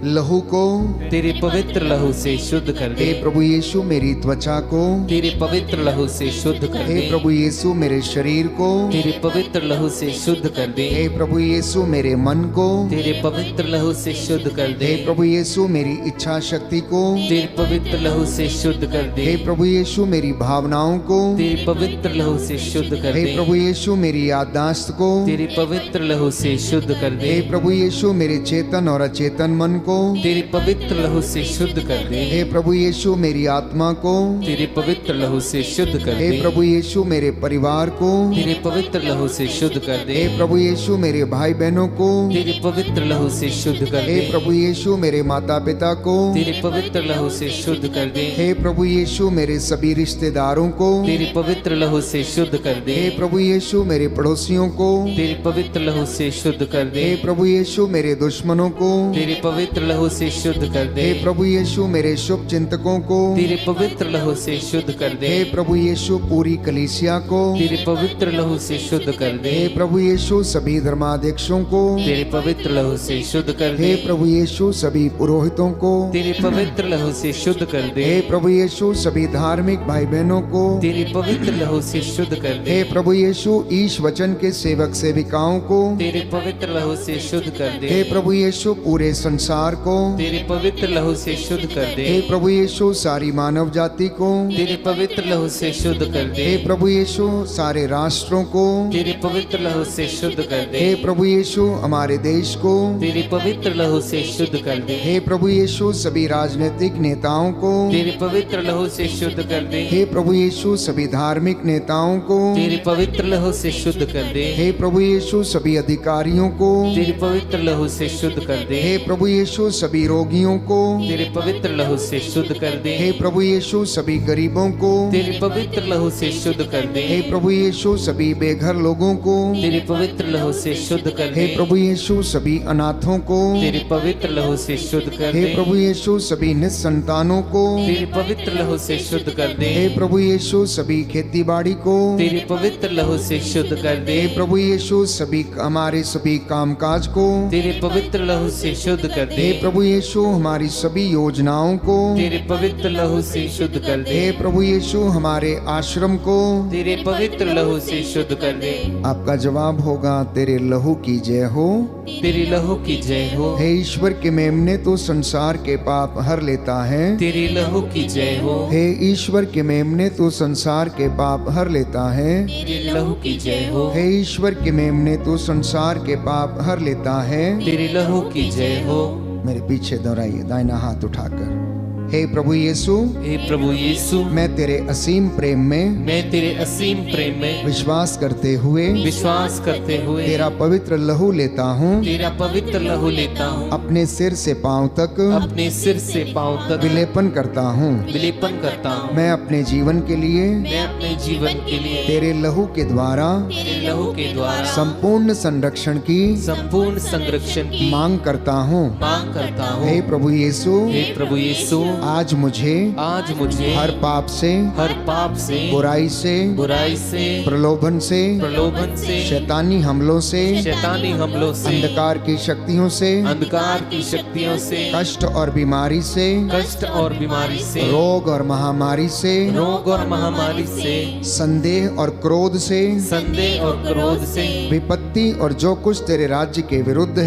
लहू को, तेरे पवित्र लहू से शुद्ध कर दे। हे प्रभु यीशु मेरी त्वचा को, तेरे पवित्र लहू से शुद्ध कर हे दे। प्रभु यीशु मेरे शरीर को, तेरे पवित्र लहू से शुद्ध कर दे। हे प्रभु यीशु मेरे मन को, तेरे पवित्र लहू से शुद्ध कर दे। हे प्रभु यीशु मेरी इच्छा शक्ति को, तेरे पवित्र लहू से शुद्ध कर दे। हे प्रभु यीशु मेरी भावनाओं को, तेरे पवित्र लहू से शुद्ध कर हे दे। प्रभु यीशु मेरी याददाश्त को, तेरे पवित्र लहू से शुद्ध कर दे। हे प्रभु यीशु मेरे चेतन और अचेतन मन को, तेरे पवित्र लहू से शुद्ध कर दे। हे प्रभु यीशु मेरी आत्मा को, तेरे पवित्र लहू से शुद्ध कर हे दे। प्रभु यीशु मेरे परिवार को, तेरे पवित्र लहू से शुद्ध कर दे। हे प्रभु यीशु मेरे भाई बहनों को, तेरे पवित्र लहू से शुद्ध कर हे दे। प्रभु यीशु मेरे माता पिता को, तेरे पवित्र लहू से शुद्ध कर दे। हे प्रभु यीशु मेरे सभी रिश्तेदारों को, तेरे पवित्र लहू से शुद्ध कर दे। हे प्रभु यीशु मेरे पड़ोसियों को, तेरे पवित्र लहू से शुद्ध कर दे। हे प्रभु यीशु मेरे दुश्मनों को, तेरे पवित्र लहू से शुद्ध कर दे। हे प्रभु यीशु मेरे शुभ चिंतकों को तेरे पवित्र लहू से शुद्ध कर दे। हे प्रभु यीशु पूरी कलीसिया को तेरे पवित्र लहू से शुद्ध कर दे। हे प्रभु यीशु सभी धर्माध्यक्षों को तेरे पवित्र लहू से शुद्ध कर दे। हे प्रभु यीशु सभी पुरोहितों को तेरे पवित्र लहू से शुद्ध कर दे। हे प्रभु यीशु सभी धार्मिक भाई बहनों को तेरे पवित्र लहू से शुद्ध कर दे। हे प्रभु यीशु ईश वचन के सेवक सेविकाओं को तेरे पवित्र लहू से शुद्ध कर दे। हे प्रभु यीशु पूरे संसार को तेरे पवित्र लहू से शुद्ध कर दे। हे प्रभु यीशु सारी मानव जाति को तेरे पवित्र लहू से शुद्ध कर दे। हे प्रभु यीशु सारे राष्ट्रों को तेरे पवित्र लहू से शुद्ध कर दे। हे प्रभु यीशु हमारे देश को तेरे पवित्र लहू से शुद्ध कर दे। हे प्रभु यीशु सभी राजनीतिक नेताओं को तेरे पवित्र लहू से शुद्ध कर दे। हे प्रभु यीशु सभी धार्मिक नेताओं को तेरे पवित्र लहू से शुद्ध कर दे। हे प्रभु यीशु सभी अधिकारियों को तेरे पवित्र लहू से शुद्ध कर दे। हे प्रभु यीशु सभी रोगियों को तेरे पवित्र लहू से शुद्ध कर दे। हे प्रभु यीशु सभी गरीबों को तेरे पवित्र लहू से शुद्ध कर दे। हे प्रभु यीशु सभी बेघर लोगों को तेरे पवित्र लहू से शुद्ध कर दे। हे प्रभु यीशु सभी अनाथों को तेरे पवित्र लहू से शुद्ध कर हे दे। प्रभु यीशु सभी निसंतानों को तेरे पवित्र लहू से शुद्ध कर दे। हे प्रभु यीशु सभी खेती बाड़ी को तेरे पवित्र लहू से शुद्ध कर दे। हे प्रभु यीशु सभी हमारे सभी कामकाज को तेरे पवित्र लहू से शुद्ध कर दे। हे प्रभु यीशु हमारी सभी योजनाओं को तेरे पवित्र लहू से शुद्ध कर दे। हे प्रभु यीशु हमारे आश्रम को तेरे पवित्र लहू से शुद्ध कर दे। आपका जवाब होगा तेरे लहू की जय हो। तेरे लहू की जय हो। हे ईश्वर के मेमने तो संसार के पाप हर लेता है। तेरे लहू की जय हो। हे ईश्वर के मेमने तो संसार के पाप हर लेता है। तेरे लहू की जय हो। हे ईश्वर के मेमने तो संसार के पाप हर लेता है। तेरे लहू की जय हो। मेरे पीछे दोहराइए दाहिना हाथ उठाकर। हे प्रभु यीशु हे प्रभु यीशु, मैं तेरे असीम प्रेम में मैं तेरे असीम प्रेम में विश्वास करते हुए विश्वास करते हुए तेरा पवित्र लहू लेता हूँ। तेरा पवित्र लहू लेता हूँ। अपने सिर से पांव तक अपने सिर से पांव तक विलेपन करता हूँ। विलेपन करता हूँ। मैं अपने जीवन के लिए मैं अपने जीवन के लिए तेरे लहू के द्वारा तेरे लहू के द्वारा संपूर्ण संरक्षण की संपूर्ण संरक्षण की मांग करता हूँ। मांग करता हूँ। हे प्रभु यीशु हे प्रभु यीशु, आज मुझे हर पाप से हर पाप से बुराई से प्रलोभन से शैतानी हमलों से अंधकार की शक्तियों से कष्ट और बीमारी से रोग और महामारी से संदेह और क्रोध से विपत्ति और जो कुछ तेरे राज्य के विरुद्ध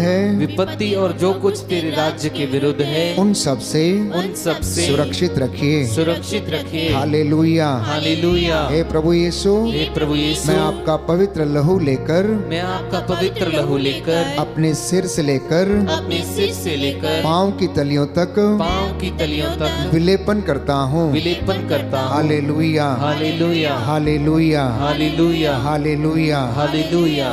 है उन सब से सुरक्षित रखिए। हालेलुया। हे प्रभु यीशु, मैं आपका पवित्र लहू लेकर अपने सिर से लेकर पांव की तलियों तक विलेपन करता हूँ। हालेलुया।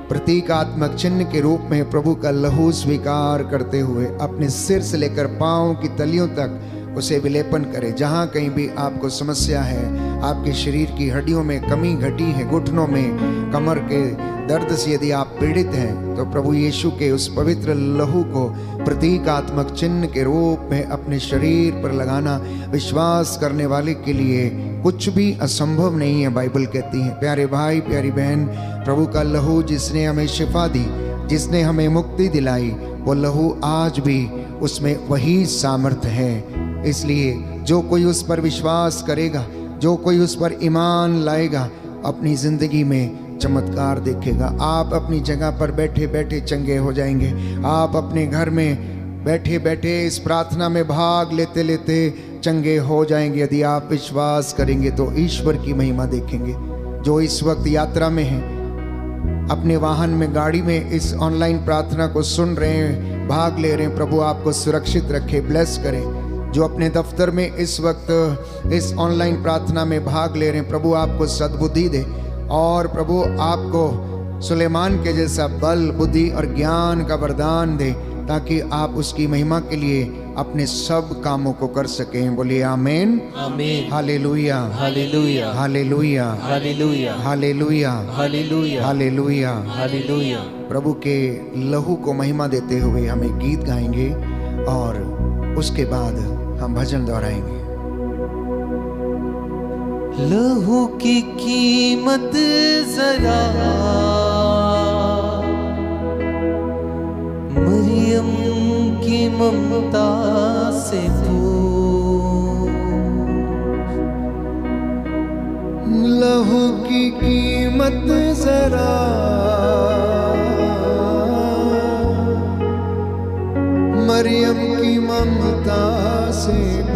प्रतीकात्मक चिन्ह के रूप में प्रभु का लहू स्वीकार करते हुए अपने सिर से लेकर पांव की तलियों तक उसे विलेपन करें। जहाँ कहीं भी आपको समस्या है, आपके शरीर की हड्डियों में कमी घटी है, घुटनों में कमर के दर्द से यदि आप पीड़ित हैं, तो प्रभु यीशु के उस पवित्र लहू को प्रतीकात्मक चिन्ह के रूप में अपने शरीर पर लगाना विश्वास करने वाले के लिए कुछ भी असंभव नहीं है, बाइबल कहती है। प्यारे भाई, प्यारी बहन, प्रभु का लहू जिसने हमें शिफा दी, जिसने हमें मुक्ति दिलाई, वो लहू आज भी उसमें वही सामर्थ्य है। इसलिए जो कोई उस पर विश्वास करेगा, जो कोई उस पर ईमान लाएगा, अपनी जिंदगी में चमत्कार देखेगा। आप अपनी जगह पर बैठे बैठे चंगे हो जाएंगे। आप अपने घर में बैठे बैठे इस प्रार्थना में भाग लेते लेते चंगे हो जाएंगे। यदि आप विश्वास करेंगे तो ईश्वर की महिमा देखेंगे। जो इस वक्त यात्रा में हैं, अपने वाहन में, गाड़ी में इस ऑनलाइन प्रार्थना को सुन रहे हैं, भाग ले रहे हैं, प्रभु आपको सुरक्षित रखे, ब्लेस करें। जो अपने दफ्तर में इस वक्त इस ऑनलाइन प्रार्थना में भाग ले रहे हैं, प्रभु आपको सद्बुद्धि दे और प्रभु आपको सुलेमान के जैसा बल, बुद्धि और ज्ञान का वरदान दे, ताकि आप उसकी महिमा के लिए अपने सब कामों को कर सकें। बोलिए आमीन। आमीन। हालेलुया। हालेलुया। हालेलुया। हालेलुया। हालेलुया। हालेलुया। हालेलुया। हालेलुया। प्रभु के लहू को महिमा देते हुए हमें गीत गाएंगे। और उसके बाद हम भजन दोहराएंगे। लहू की कीमत जरा मरियम की ममता से पूछ, लहू की कीमत जरा मरियम की ममता से पूछ,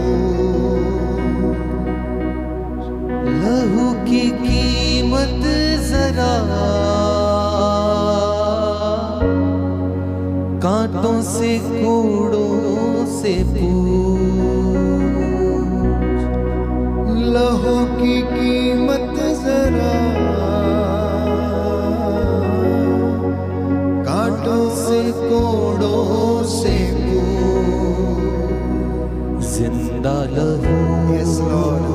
लहू की कीमत जरा कांटों से कूड़ों से पूछ, लहू की कीमत जरा कांटों से कोड़ों से जिंदा लहू, Yes, Lord.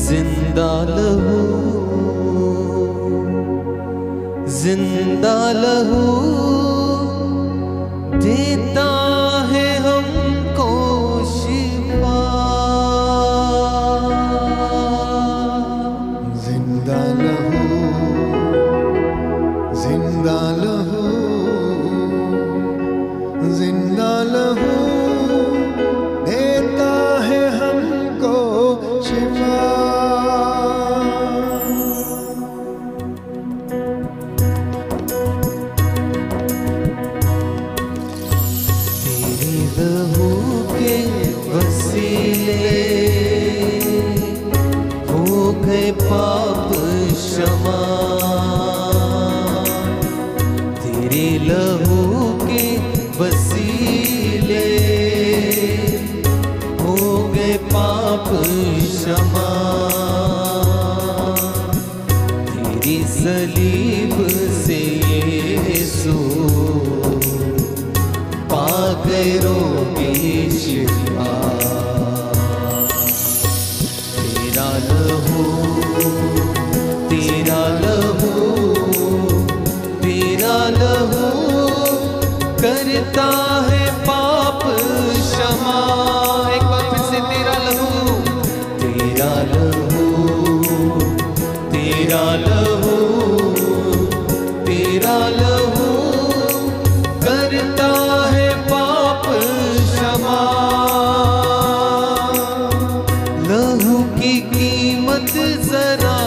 जिंदा लहू, जिंदा लहू देता है हमको शिफा, जिंदा लहू, जिंदा लहू, जिंदा लहू देता है हमको शिफा। तेरी लहू के वसीले हो गए पाप क्षमा, तेरे लहू के वसीले हो गए पाप क्षमा, तेरी सलीब से यीशु पा गए रोगी शिफा। तेरा लहू, तेरा लहू, तेरा लहू करता है पाप क्षमा। एक बार फिर से तेरा लहू, तेरा लहू, तेरा लहू, तेरा लहू करता है पाप क्षमा। लहू की कीमत जरा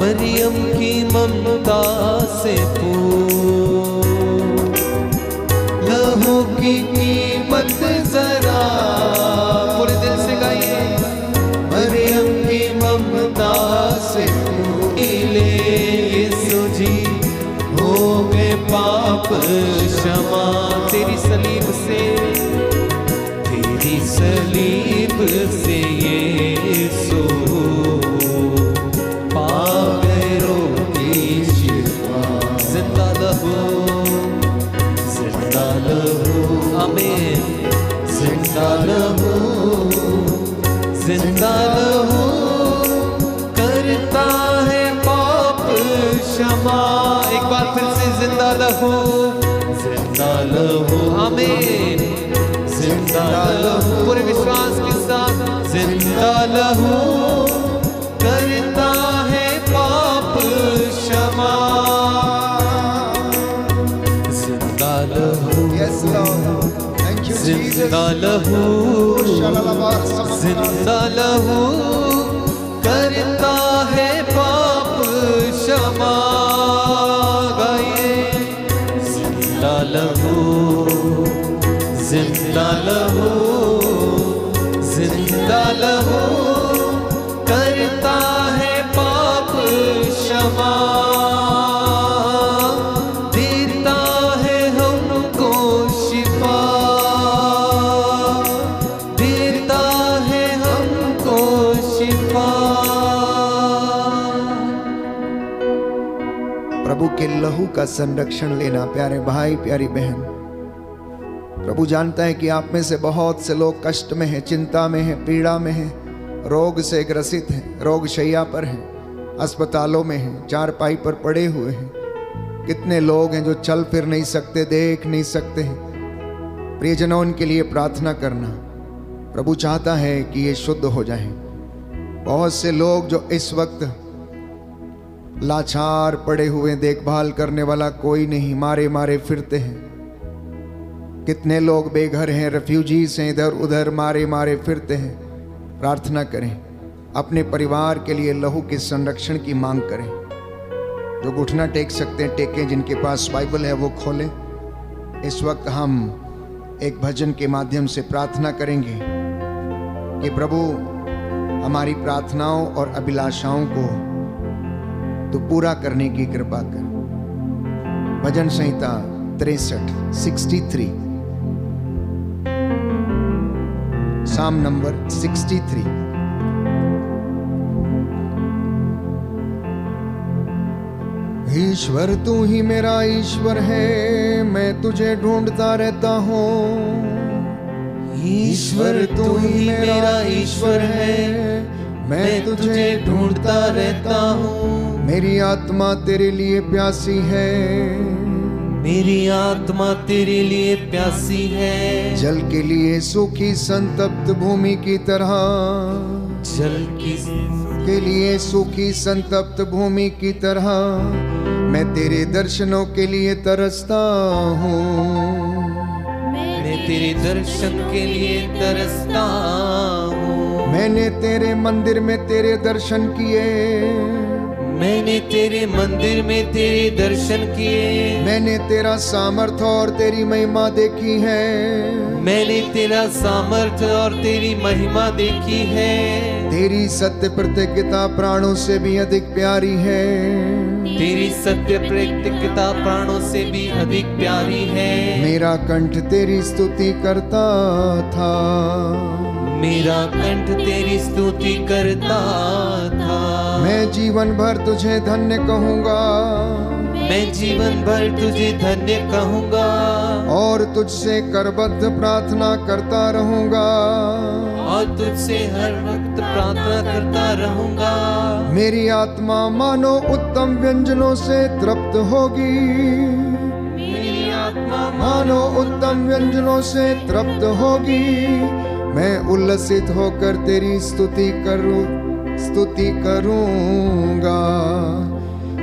मरियम की ममता से पूछ, लहू की कीमत जरा पूरे दिल से गाइए, मरियम की ममता से ले यीशु जी हो गए पाप क्षमा। तेरी सलीब से, तेरी सलीब से यीशु पा गए रोगी शिफा। जिंदा लहू, जिंदा लहू, आमीन, जिंदा लहू, जिंदा लहू करता है पाप क्षमा। एक बार फिर से जिंदा लहू, जिंदा लहू, आमीन, जिंदा लहू पूरे विश्वास के साथ, जिंदा लहू करता है पाप क्षमा। जिंदा लहू, Yes, Lord. Thank you, Jesus. जिंदा लहू, जिंदा लहू करता है पाप क्षमा। गाइए, जिंदा लहू, जिंदा लहू, जिंदा लहू करता है पाप क्षमा। देता है हमको शिफा, देता है हमको शिफा। प्रभु के लहू का संरक्षण लेना प्यारे भाई प्यारी बहन। प्रभु जानता है कि आप में से बहुत से लोग कष्ट में हैं, चिंता में हैं, पीड़ा में हैं, रोग से ग्रसित हैं, रोग शैया पर हैं, अस्पतालों में हैं, चारपाई पर पड़े हुए हैं। कितने लोग हैं जो चल फिर नहीं सकते, देख नहीं सकते। प्रियजनों, उनके लिए प्रार्थना करना। प्रभु चाहता है कि ये शुद्ध हो जाएं। बहुत से लोग जो इस वक्त लाचार पड़े हुए, देखभाल करने वाला कोई नहीं, मारे मारे फिरते हैं। कितने लोग बेघर हैं, रेफ्यूजीज हैं, इधर उधर मारे मारे फिरते हैं। प्रार्थना करें, अपने परिवार के लिए लहू के संरक्षण की मांग करें। जो घुटना टेक सकते हैं टेकें, जिनके पास बाइबल है वो खोलें। इस वक्त हम एक भजन के माध्यम से प्रार्थना करेंगे कि प्रभु हमारी प्रार्थनाओं और अभिलाषाओं को तो पूरा करने की कृपा कर। भजन संहिता 63 साम नंबर 63। ईश्वर तू ही मेरा ईश्वर है, मैं तुझे ढूंढता रहता हूँ। ईश्वर तू ही मेरा ईश्वर है, मैं तुझे ढूंढता रहता हूँ। मेरी आत्मा तेरे लिए प्यासी है, मेरी आत्मा तेरे लिए प्यासी है। जल के लिए सूखी संतप्त भूमि की तरह, जल के लिए सूखी संतप्त भूमि की तरह मैं तेरे दर्शनों के लिए तरसता हूँ। मैं तेरे दर्शन के लिए तरसता हूँ। मैंने तेरे मंदिर में तेरे दर्शन किए, मैंने तेरे मंदिर में तेरे दर्शन किए। मैंने तेरा सामर्थ्य और तेरी महिमा देखी है, मैंने तेरा सामर्थ्य और तेरी महिमा देखी है। तेरी सत्य प्रतिज्ञता प्राणों से भी अधिक प्यारी है, तेरी सत्य प्रतिज्ञता प्राणों से भी अधिक प्यारी है। मेरा कंठ तेरी स्तुति करता था, मेरा कंठ तेरी स्तुति करता था। मैं जीवन भर तुझे धन्य कहूँगा, मैं जीवन भर तुझे धन्य कहूँगा। और तुझसे करबद्ध प्रार्थना करता रहूँगा, और तुझसे हर वक्त प्रार्थना करता रहूँगा। मेरी आत्मा मानो उत्तम व्यंजनों से तृप्त होगी, मेरी आत्मा मानो उत्तम व्यंजनों से तृप्त होगी। मैं उल्लसित होकर तेरी स्तुति करूँगा,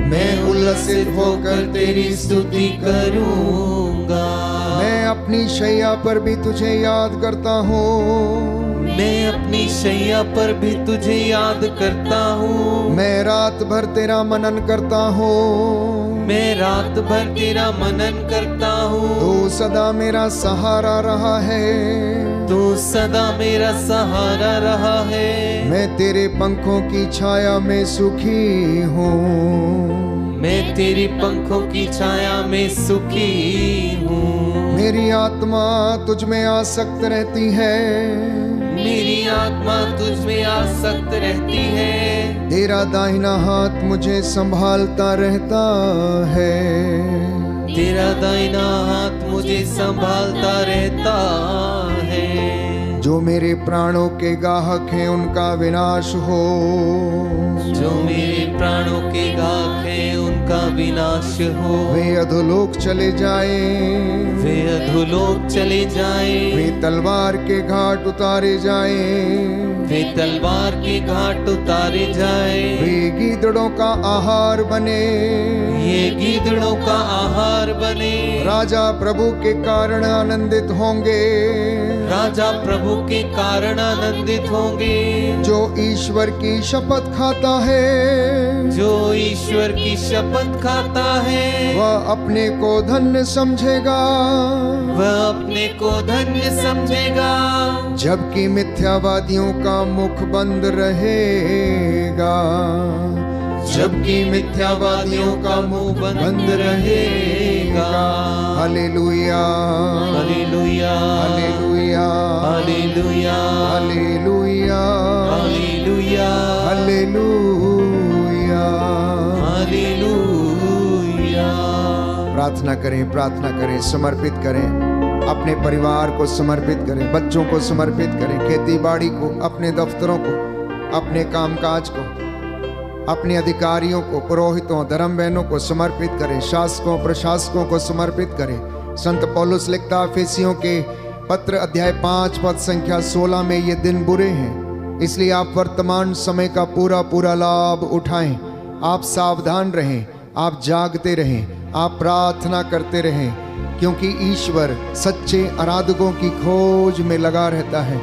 मैं उल्लसित होकर तेरी स्तुति करूँगा। मैं अपनी शैया पर भी तुझे याद करता हूँ, मैं अपनी शैया पर भी तुझे याद करता हूँ। मैं रात भर तेरा मनन करता हूँ, मैं रात भर तेरा मनन करता हूँ। तू सदा मेरा सहारा रहा है, तू सदा मेरा सहारा रहा है। मैं तेरे पंखों की छाया में सुखी हूँ, मैं तेरी पंखों की छाया में सुखी हूँ। मेरी आत्मा तुझ में आसक्त रहती है, मेरी आत्मा तुझ में आसक्त रहती है। तेरा दाहिना हाथ मुझे संभालता रहता है, तेरा दाहिना हाथ मुझे संभालता रहता है। जो मेरे प्राणों के गाहक हैं उनका विनाश हो, जो मेरे प्राणों के गाहक हैं उनका विनाश हो। वे अधोलोक चले जाए, वे अधोलोक चले जाए। वे तलवार के घाट उतारे जाए, वे तलवार के घाट उतारे जाए। वे गीदड़ों का आहार बने, ये गीदड़ों का आहार बने। राजा प्रभु के कारण आनंदित होंगे, राजा प्रभु के कारण आनंदित होंगे। जो ईश्वर की शपथ खाता है, जो ईश्वर की शपथ खाता है, वह अपने को धन्य समझेगा, वह अपने को धन्य समझेगा। जबकि मिथ्यावादियों का मुख बंद रहेगा, जबकि मिथ्यावादियों का मुंह बंद रहेगा। हालेलुया, हालेलुया, हालेलुया, हालेलुया, हालेलुया, हालेलुया, हालेलुया, हालेलुया। प्रार्थना करें, प्रार्थना करें, समर्पित करें, अपने परिवार को समर्पित करें, बच्चों को समर्पित करें, खेती बाड़ी को, अपने दफ्तरों को, अपने कामकाज को, अपने अधिकारियों को, पुरोहितों, धर्म बहनों को समर्पित करें, शासकों प्रशासकों को समर्पित करें। संत पौलुस लिखता एफेसियों के पत्र अध्याय 5 पद संख्या 16 में ये दिन बुरे हैं, इसलिए आप वर्तमान समय का पूरा पूरा लाभ उठाएं। आप सावधान रहें, आप जागते रहें, आप प्रार्थना करते रहें, क्योंकि ईश्वर सच्चे आराधकों की खोज में लगा रहता है।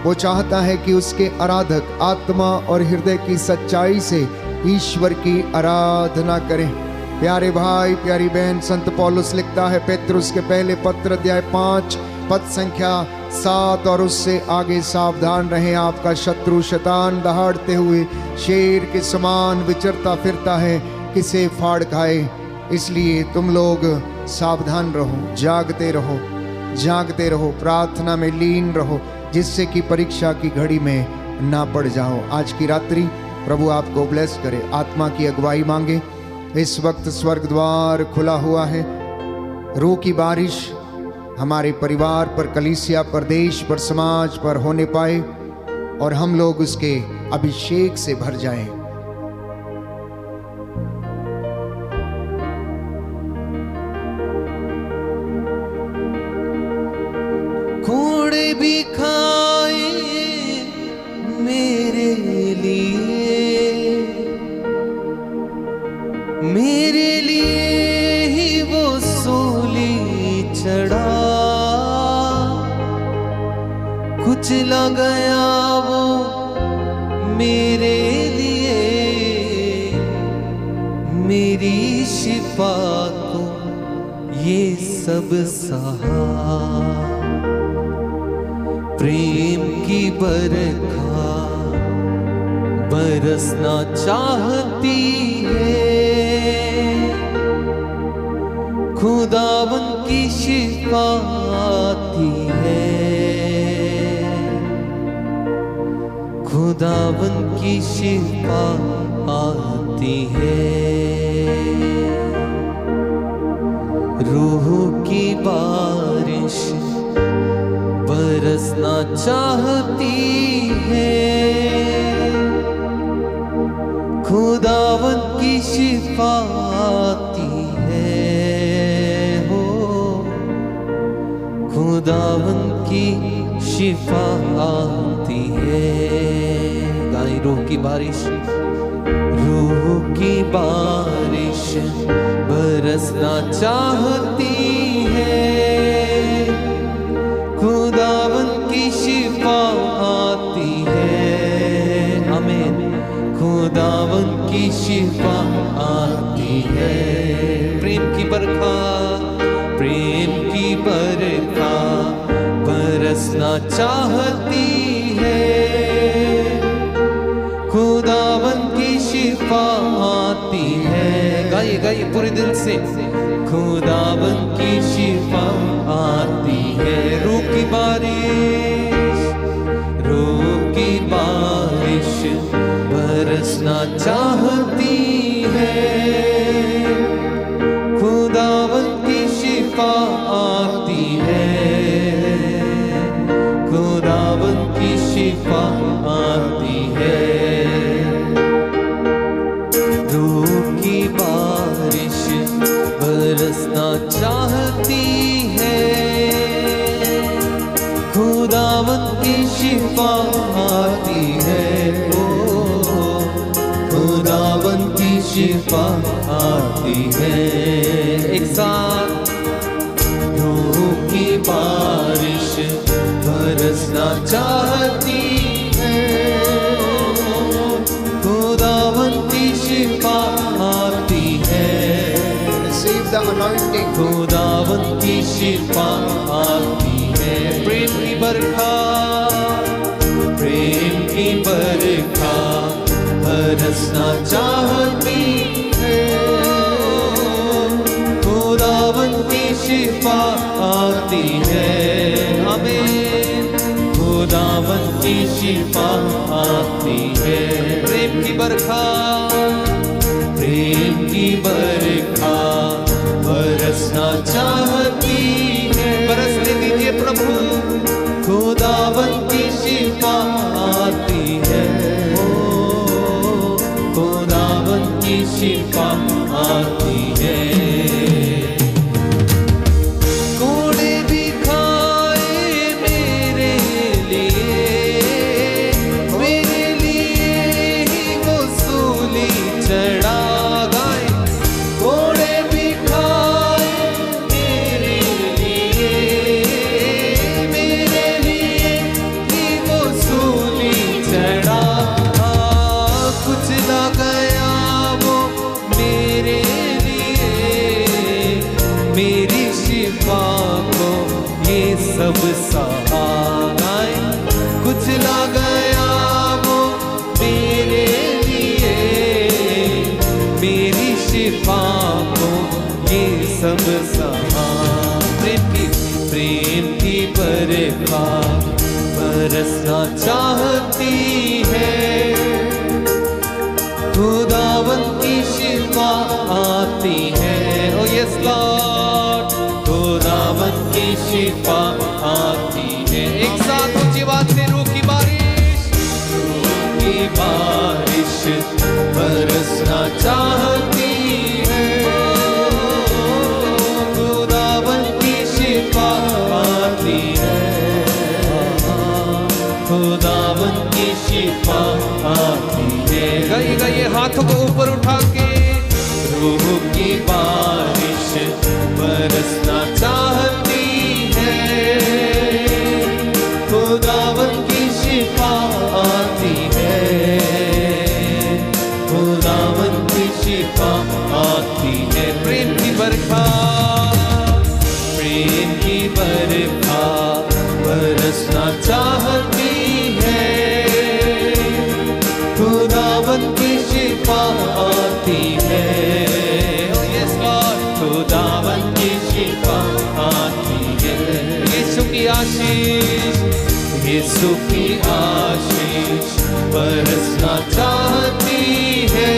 वो चाहता है कि उसके आराधक आत्मा और हृदय की सच्चाई से ईश्वर की आराधना करें। प्यारे भाई, प्यारी बहन, संत पौलुस लिखता है पेतरुस के पहले पत्र अध्याय 5 पद संख्या 7 और उससे आगे, सावधान रहें, आपका शत्रु शैतान दहाड़ते हुए शेर के समान विचरता फिरता है, किसे फाड़ खाए। इसलिए तुम लोग सावधान रहो, जागते रहो, जागते रहो, प्रार्थना में लीन रहो, जिससे कि परीक्षा की घड़ी में ना पड़ जाओ। आज की रात्रि प्रभु आपको ब्लेस करे, आत्मा की अगुवाई मांगे। इस वक्त स्वर्ग द्वार खुला हुआ है, रूह की बारिश हमारे परिवार पर, कलीसिया पर, देश पर, समाज पर होने पाए और हम लोग उसके अभिषेक से भर जाएं। घोड़े भी खाए मेरे लिए ही वो सूली चढ़ा, कुचला गया वो मेरे लिए, मेरी शिफा को ये सब सहा। प्रेम की बरखा बरसना चाहती है, खुदावन की शिफा आती है, खुदावन की शिफा आती है। रूह की बारिश बरसना चाहती है, खुदावन की शिफा आती है, हो खुदावन की शिफा आती है। गाएं रूह की बारिश, रूह की बारिश बरसना चाहती है, खुदावन की शिफा आती है। आमीन। खुदावन की शिफा आती है। प्रेम की बरखा, प्रेम की बरखा बरसना चाहती है, खुदावन की शिफा आती है। गाइए गाइए पूरे दिल से, खुदावन की शिफा आती है। रूह की बारिश, रूह की बारिश बरसना चाहती है, खुदावन की शिफा आती है, खुदावन की शिफा आती है। रूह की बारिश बरसना चाहती है, खुदावन की शिफा आती है, ओ खुदावन की शिफा आती है। एक साथ, रूह की बारिश बरसना चाहती है, खुदावन की शिफा आती है। Receive the anointing. खुदावन की शिफा आती है। प्रेम की बरखा, प्रेम की बरखा बरसना चाहती है, खुदावन की शिफा आती है। आमीन। खुदावन की शिफा आती है। प्रेम की बरखा, प्रेम की बरखा बरसना चाहती है। बरसने दीजिए प्रभु, खुदावन की शिफा आती है, ओ खुदा शिफा को ये सब सहाय, कुचला गया वो मेरे लिए, मेरी शिफा को ये सब सहाय। प्रेम की बरखा बरसना चाहती है, खुदावन की शिफा आती है। ओ यस लॉर्ड, खुदावन की शिफा आती है। एक साथ ऊंची आवाज से रूह की बारिश, रूह की बारिश बरसना चाहती है, खुदावन की शिफा आती है, खुदावन की शिफा आती है। गाइए गाइए हाथों को ऊपर उठा के, रूह की बारिश बरसना चाहती है, खुदावन की शिफा आती है, खुदावन की शिफा आती है। प्रेम की बरखा, प्रेम की बरखा बरसना चाहती है, खुदावन की शिफा आती है। यस लॉर्ड, खुदावन की शिफा आती है। यीशु की आशीष, यीशु की आशीष बरसना चाहती है,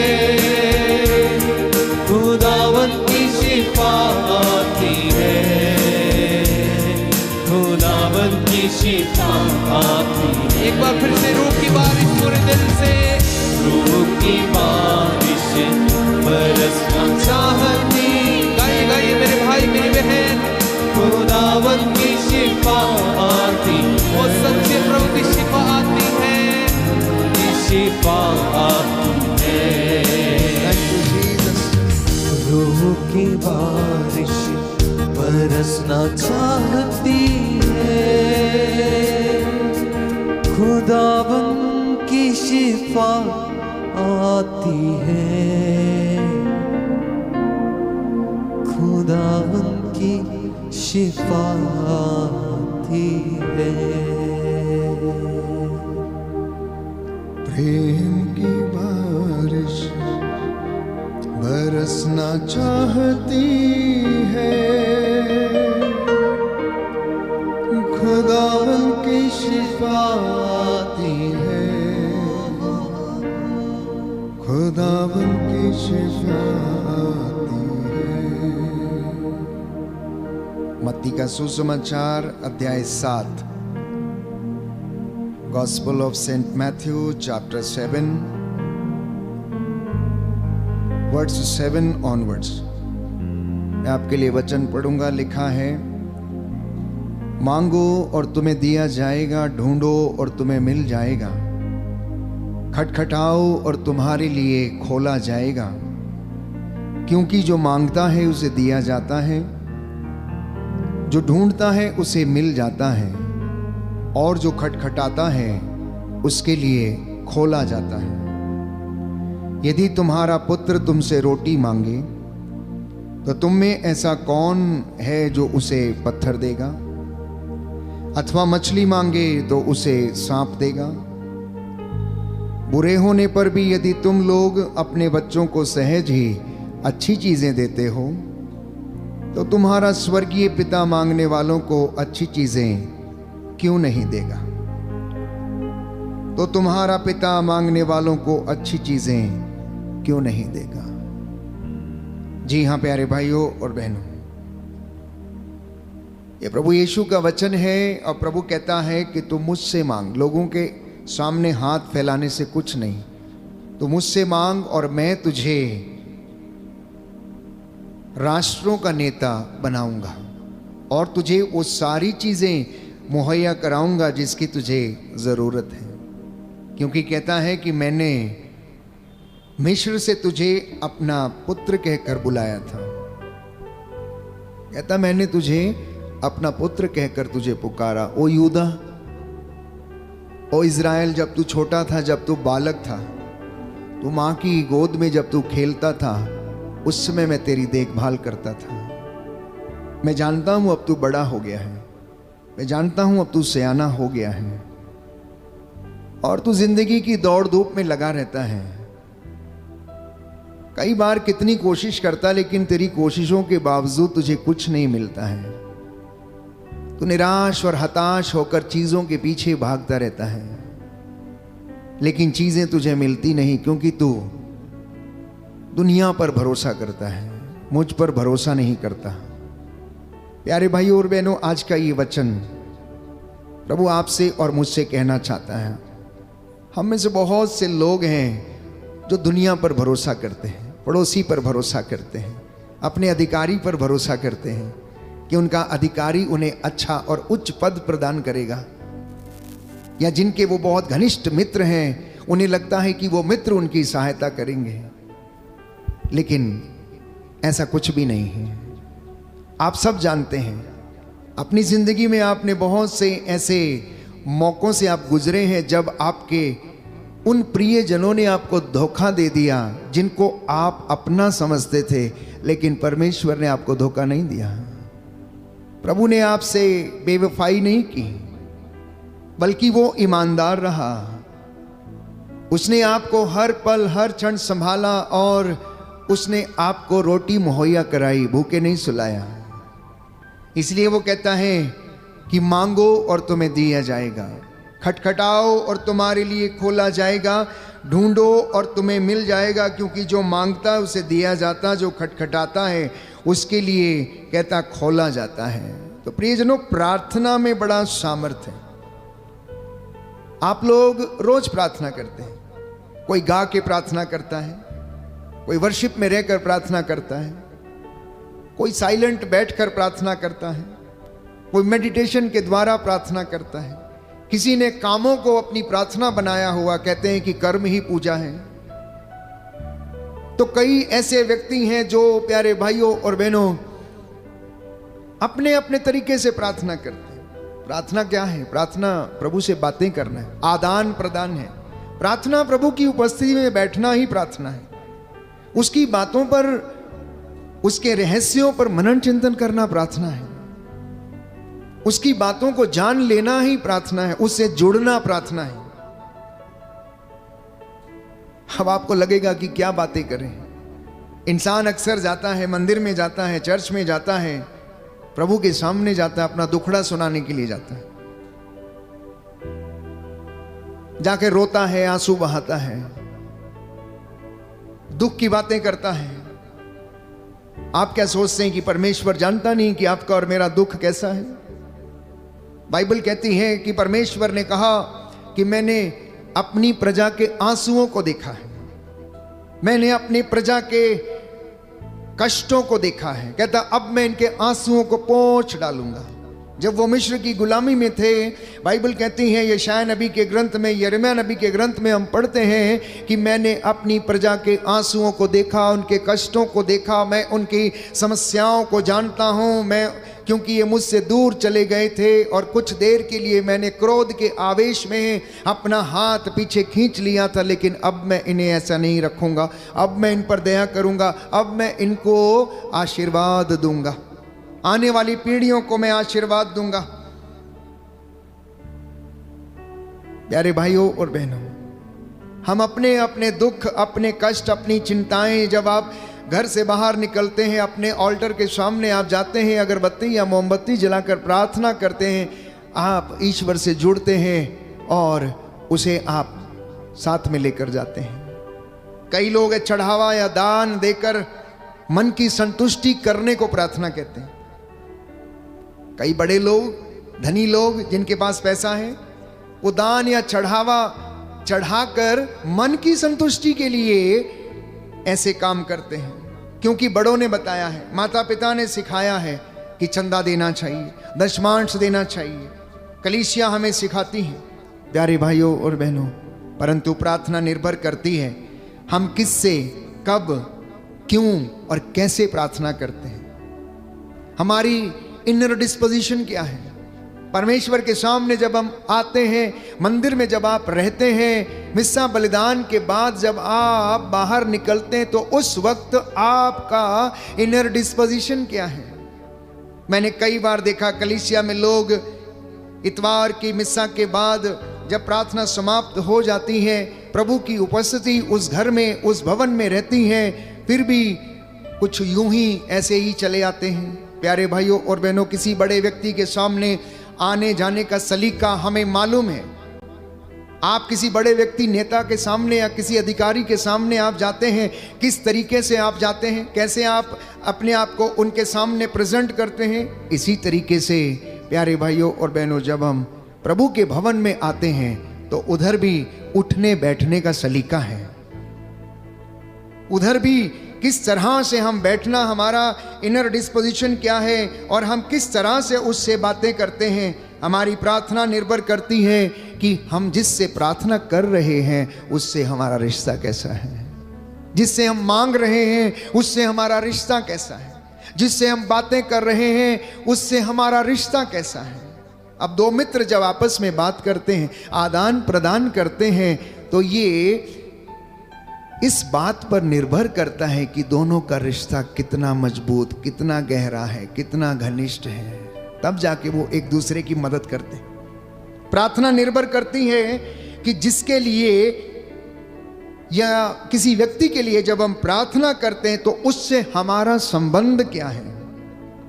खुदावन की शिफा आती है, खुदावन की शिफा आती है। एक बार फिर से रूह की बारिश पूरे दिल से, रूह की बारिश बरसना चाहती। गाइए गाइए मेरे भाई मेरी बहन, खुदावन की शिफा आती, वो सच्चे प्रभु की शिफा आती है, की शिफा आती है। रूह की बारिश बरसना चाहती है, खुदावन की शिफा आती है, खुदावन की शिफा आती है। प्रेम की बारिश बरसना चाहती है, खुदावन की शिफा आती है, खुदावन की शिफा आती है। मत्ती का सुसमाचार अध्याय 7, Gospel of Saint Matthew chapter 7 verse 7 onwards। मैं आपके लिए वचन पढ़ूंगा। लिखा है, मांगो और तुम्हें दिया जाएगा, ढूंढो और तुम्हें मिल जाएगा, खटखटाओ और तुम्हारे लिए खोला जाएगा। क्योंकि जो मांगता है उसे दिया जाता है, जो ढूंढता है उसे मिल जाता है, और जो खटखटाता है उसके लिए खोला जाता है। यदि तुम्हारा पुत्र तुमसे रोटी मांगे तो तुम में ऐसा कौन है जो उसे पत्थर देगा? अथवा मछली मांगे तो उसे सांप देगा? बुरे होने पर भी यदि तुम लोग अपने बच्चों को सहज ही अच्छी चीजें देते हो तो तुम्हारा स्वर्गीय पिता मांगने वालों को अच्छी चीजें क्यों नहीं देगा? तो तुम्हारा पिता मांगने वालों को अच्छी चीजें क्यों नहीं देगा? जी हाँ प्यारे भाइयों और बहनों, ये प्रभु यीशु का वचन है और प्रभु कहता है कि तुम मुझसे मांग। लोगों के सामने हाथ फैलाने से कुछ नहीं, तू मुझसे मांग और मैं तुझे राष्ट्रों का नेता बनाऊंगा और तुझे वो सारी चीजें मुहैया कराऊंगा जिसकी तुझे जरूरत है। क्योंकि कहता है कि मैंने मिस्र से तुझे अपना पुत्र कहकर बुलाया था। कहता मैंने तुझे अपना पुत्र कहकर तुझे पुकारा। ओ यूदा, ओ इज़राइल, जब तू छोटा था, जब तू बालक था, तू माँ की गोद में जब तू खेलता था, उस समय मैं तेरी देखभाल करता था। मैं जानता हूं अब तू बड़ा हो गया है, मैं जानता हूं अब तू सयाना हो गया है और तू जिंदगी की दौड़ धूप में लगा रहता है। कई बार कितनी कोशिश करता लेकिन तेरी कोशिशों के बावजूद तुझे कुछ नहीं मिलता है। तू निराश और हताश होकर चीजों के पीछे भागता रहता है, लेकिन चीजें तुझे मिलती नहीं क्योंकि तू दुनिया पर भरोसा करता है, मुझ पर भरोसा नहीं करता। प्यारे भाई और बहनों, आज का ये वचन प्रभु आपसे और मुझसे कहना चाहता है। हम में से बहुत से लोग हैं जो दुनिया पर भरोसा करते हैं, पड़ोसी पर भरोसा करते हैं, अपने अधिकारी पर भरोसा करते हैं कि उनका अधिकारी उन्हें अच्छा और उच्च पद प्रदान करेगा, या जिनके वो बहुत घनिष्ठ मित्र हैं उन्हें लगता है कि वो मित्र उनकी सहायता करेंगे, लेकिन ऐसा कुछ भी नहीं है। आप सब जानते हैं अपनी जिंदगी में आपने बहुत से ऐसे मौकों से आप गुजरे हैं जब आपके उन प्रियजनों ने आपको धोखा दे दिया जिनको आप अपना समझते थे, लेकिन परमेश्वर ने आपको धोखा नहीं दिया। प्रभु ने आपसे बेवफाई नहीं की, बल्कि वो ईमानदार रहा। उसने आपको हर पल हर क्षण संभाला और उसने आपको रोटी मुहैया कराई, भूखे नहीं सुलाया। इसलिए वो कहता है कि मांगो और तुम्हें दिया जाएगा, खटखटाओ और तुम्हारे लिए खोला जाएगा, ढूंढो और तुम्हें मिल जाएगा, क्योंकि जो मांगता है उसे दिया जाता, जो खटखटाता है उसके लिए कहता खोला जाता है। तो प्रियजनों, प्रार्थना में बड़ा सामर्थ्य है। आप लोग रोज प्रार्थना करते हैं, कोई गा के प्रार्थना करता है, कोई वर्शिप में रहकर प्रार्थना करता है, कोई साइलेंट बैठकर प्रार्थना करता है, कोई मेडिटेशन के द्वारा प्रार्थना करता है, किसी ने कामों को अपनी प्रार्थना बनाया हुआ, कहते हैं कि कर्म ही पूजा है। तो कई ऐसे व्यक्ति हैं जो प्यारे भाइयों और बहनों अपने अपने तरीके से प्रार्थना करते हैं। प्रार्थना क्या है? प्रार्थना प्रभु से बातें करना है, आदान प्रदान है। प्रार्थना प्रभु की उपस्थिति में बैठना ही प्रार्थना है। उसकी बातों पर, उसके रहस्यों पर मनन चिंतन करना प्रार्थना है। उसकी बातों को जान लेना ही प्रार्थना है, उससे जुड़ना प्रार्थना है। अब आपको लगेगा कि क्या बातें करें। इंसान अक्सर जाता है, मंदिर में जाता है, चर्च में जाता है, प्रभु के सामने जाता है, अपना दुखड़ा सुनाने के लिए जाता है, जाके रोता है, आंसू बहाता है, दुख की बातें करता है। आप क्या सोचते हैं कि परमेश्वर जानता नहीं कि आपका और मेरा दुख कैसा है? बाइबल कहती है कि परमेश्वर ने कहा कि मैंने अपनी प्रजा के आंसुओं को देखा है, मैंने अपनी प्रजा के कष्टों को देखा है। कहता अब मैं इनके आंसुओं को पोंछ डालूंगा। जब वो मिस्र की गुलामी में थे, बाइबल कहती है यशायाह नबी के ग्रंथ में, यिर्मयाह नबी के ग्रंथ में हम पढ़ते हैं कि मैंने अपनी प्रजा के आंसुओं को देखा, उनके कष्टों को देखा, मैं उनकी समस्याओं को जानता हूँ। मैं, क्योंकि ये मुझसे दूर चले गए थे और कुछ देर के लिए मैंने क्रोध के आवेश में अपना हाथ पीछे खींच लिया था, लेकिन अब मैं इन्हें ऐसा नहीं रखूंगा। अब मैं इन पर दया करूंगा, अब मैं इनको आशीर्वाद दूंगा, आने वाली पीढ़ियों को मैं आशीर्वाद दूंगा। प्यारे भाइयों और बहनों, हम अपने अपने दुख, अपने कष्ट, अपनी चिंताएं, जब आप घर से बाहर निकलते हैं, अपने ऑल्टर के सामने आप जाते हैं, अगरबत्ती या मोमबत्ती जलाकर प्रार्थना करते हैं, आप ईश्वर से जुड़ते हैं और उसे आप साथ में लेकर जाते हैं। कई लोग चढ़ावा या दान देकर मन की संतुष्टि करने को प्रार्थना कहते हैं। कई बड़े लोग, धनी लोग जिनके पास पैसा है, वो दान या चढ़ावा चढ़ाकर मन की संतुष्टि के लिए ऐसे काम करते हैं, क्योंकि बड़ों ने बताया है, माता पिता ने सिखाया है कि चंदा देना चाहिए, दशमांश देना चाहिए, कलीसिया हमें सिखाती है। प्यारे भाइयों और बहनों, परंतु प्रार्थना निर्भर करती है हम किससे, कब, क्यों और कैसे प्रार्थना करते हैं। हमारी इनर डिस्पोजिशन क्या है। परमेश्वर के सामने जब हम आते हैं, मंदिर में जब आप रहते हैं, मिस्सा बलिदान के बाद जब आप बाहर निकलते हैं, तो उस वक्त आपका इनर डिस्पोजिशन क्या है। मैंने कई बार देखा कलीसिया में लोग इतवार की मिस्सा के बाद जब प्रार्थना समाप्त हो जाती है, प्रभु की उपस्थिति उस घर में, उस भवन में रहती है, फिर भी कुछ यूं ही ऐसे ही चले आते हैं। प्यारे भाइयों और बहनों, किसी बड़े व्यक्ति के सामने आने जाने का सलीका हमें मालूम है। आप किसी बड़े व्यक्ति, नेता के सामने या किसी अधिकारी के सामने आप जाते हैं, किस तरीके से आप जाते हैं, कैसे आप अपने आप को उनके सामने प्रेजेंट करते हैं। इसी तरीके से प्यारे भाइयों और बहनों, जब हम प्रभु के भवन में आते हैं तो उधर भी उठने बैठने का सलीका है। उधर भी किस तरह से हम बैठना, हमारा इनर डिस्पोजिशन क्या है और हम किस तरह से उससे बातें करते हैं। हमारी प्रार्थना निर्भर करती है कि हम जिससे प्रार्थना कर रहे हैं उससे हमारा रिश्ता कैसा है, जिससे हम मांग रहे हैं उससे हमारा रिश्ता कैसा है, जिससे हम बातें कर रहे हैं उससे हमारा रिश्ता कैसा है। अब दो मित्र जब आपस में बात करते हैं, आदान प्रदान करते हैं, तो ये इस बात पर निर्भर करता है कि दोनों का रिश्ता कितना मजबूत, कितना गहरा है, कितना घनिष्ठ है। तब जाके वो एक दूसरे की मदद करते हैं। प्रार्थना निर्भर करती है कि जिसके लिए या किसी व्यक्ति के लिए जब हम प्रार्थना करते हैं तो उससे हमारा संबंध क्या है,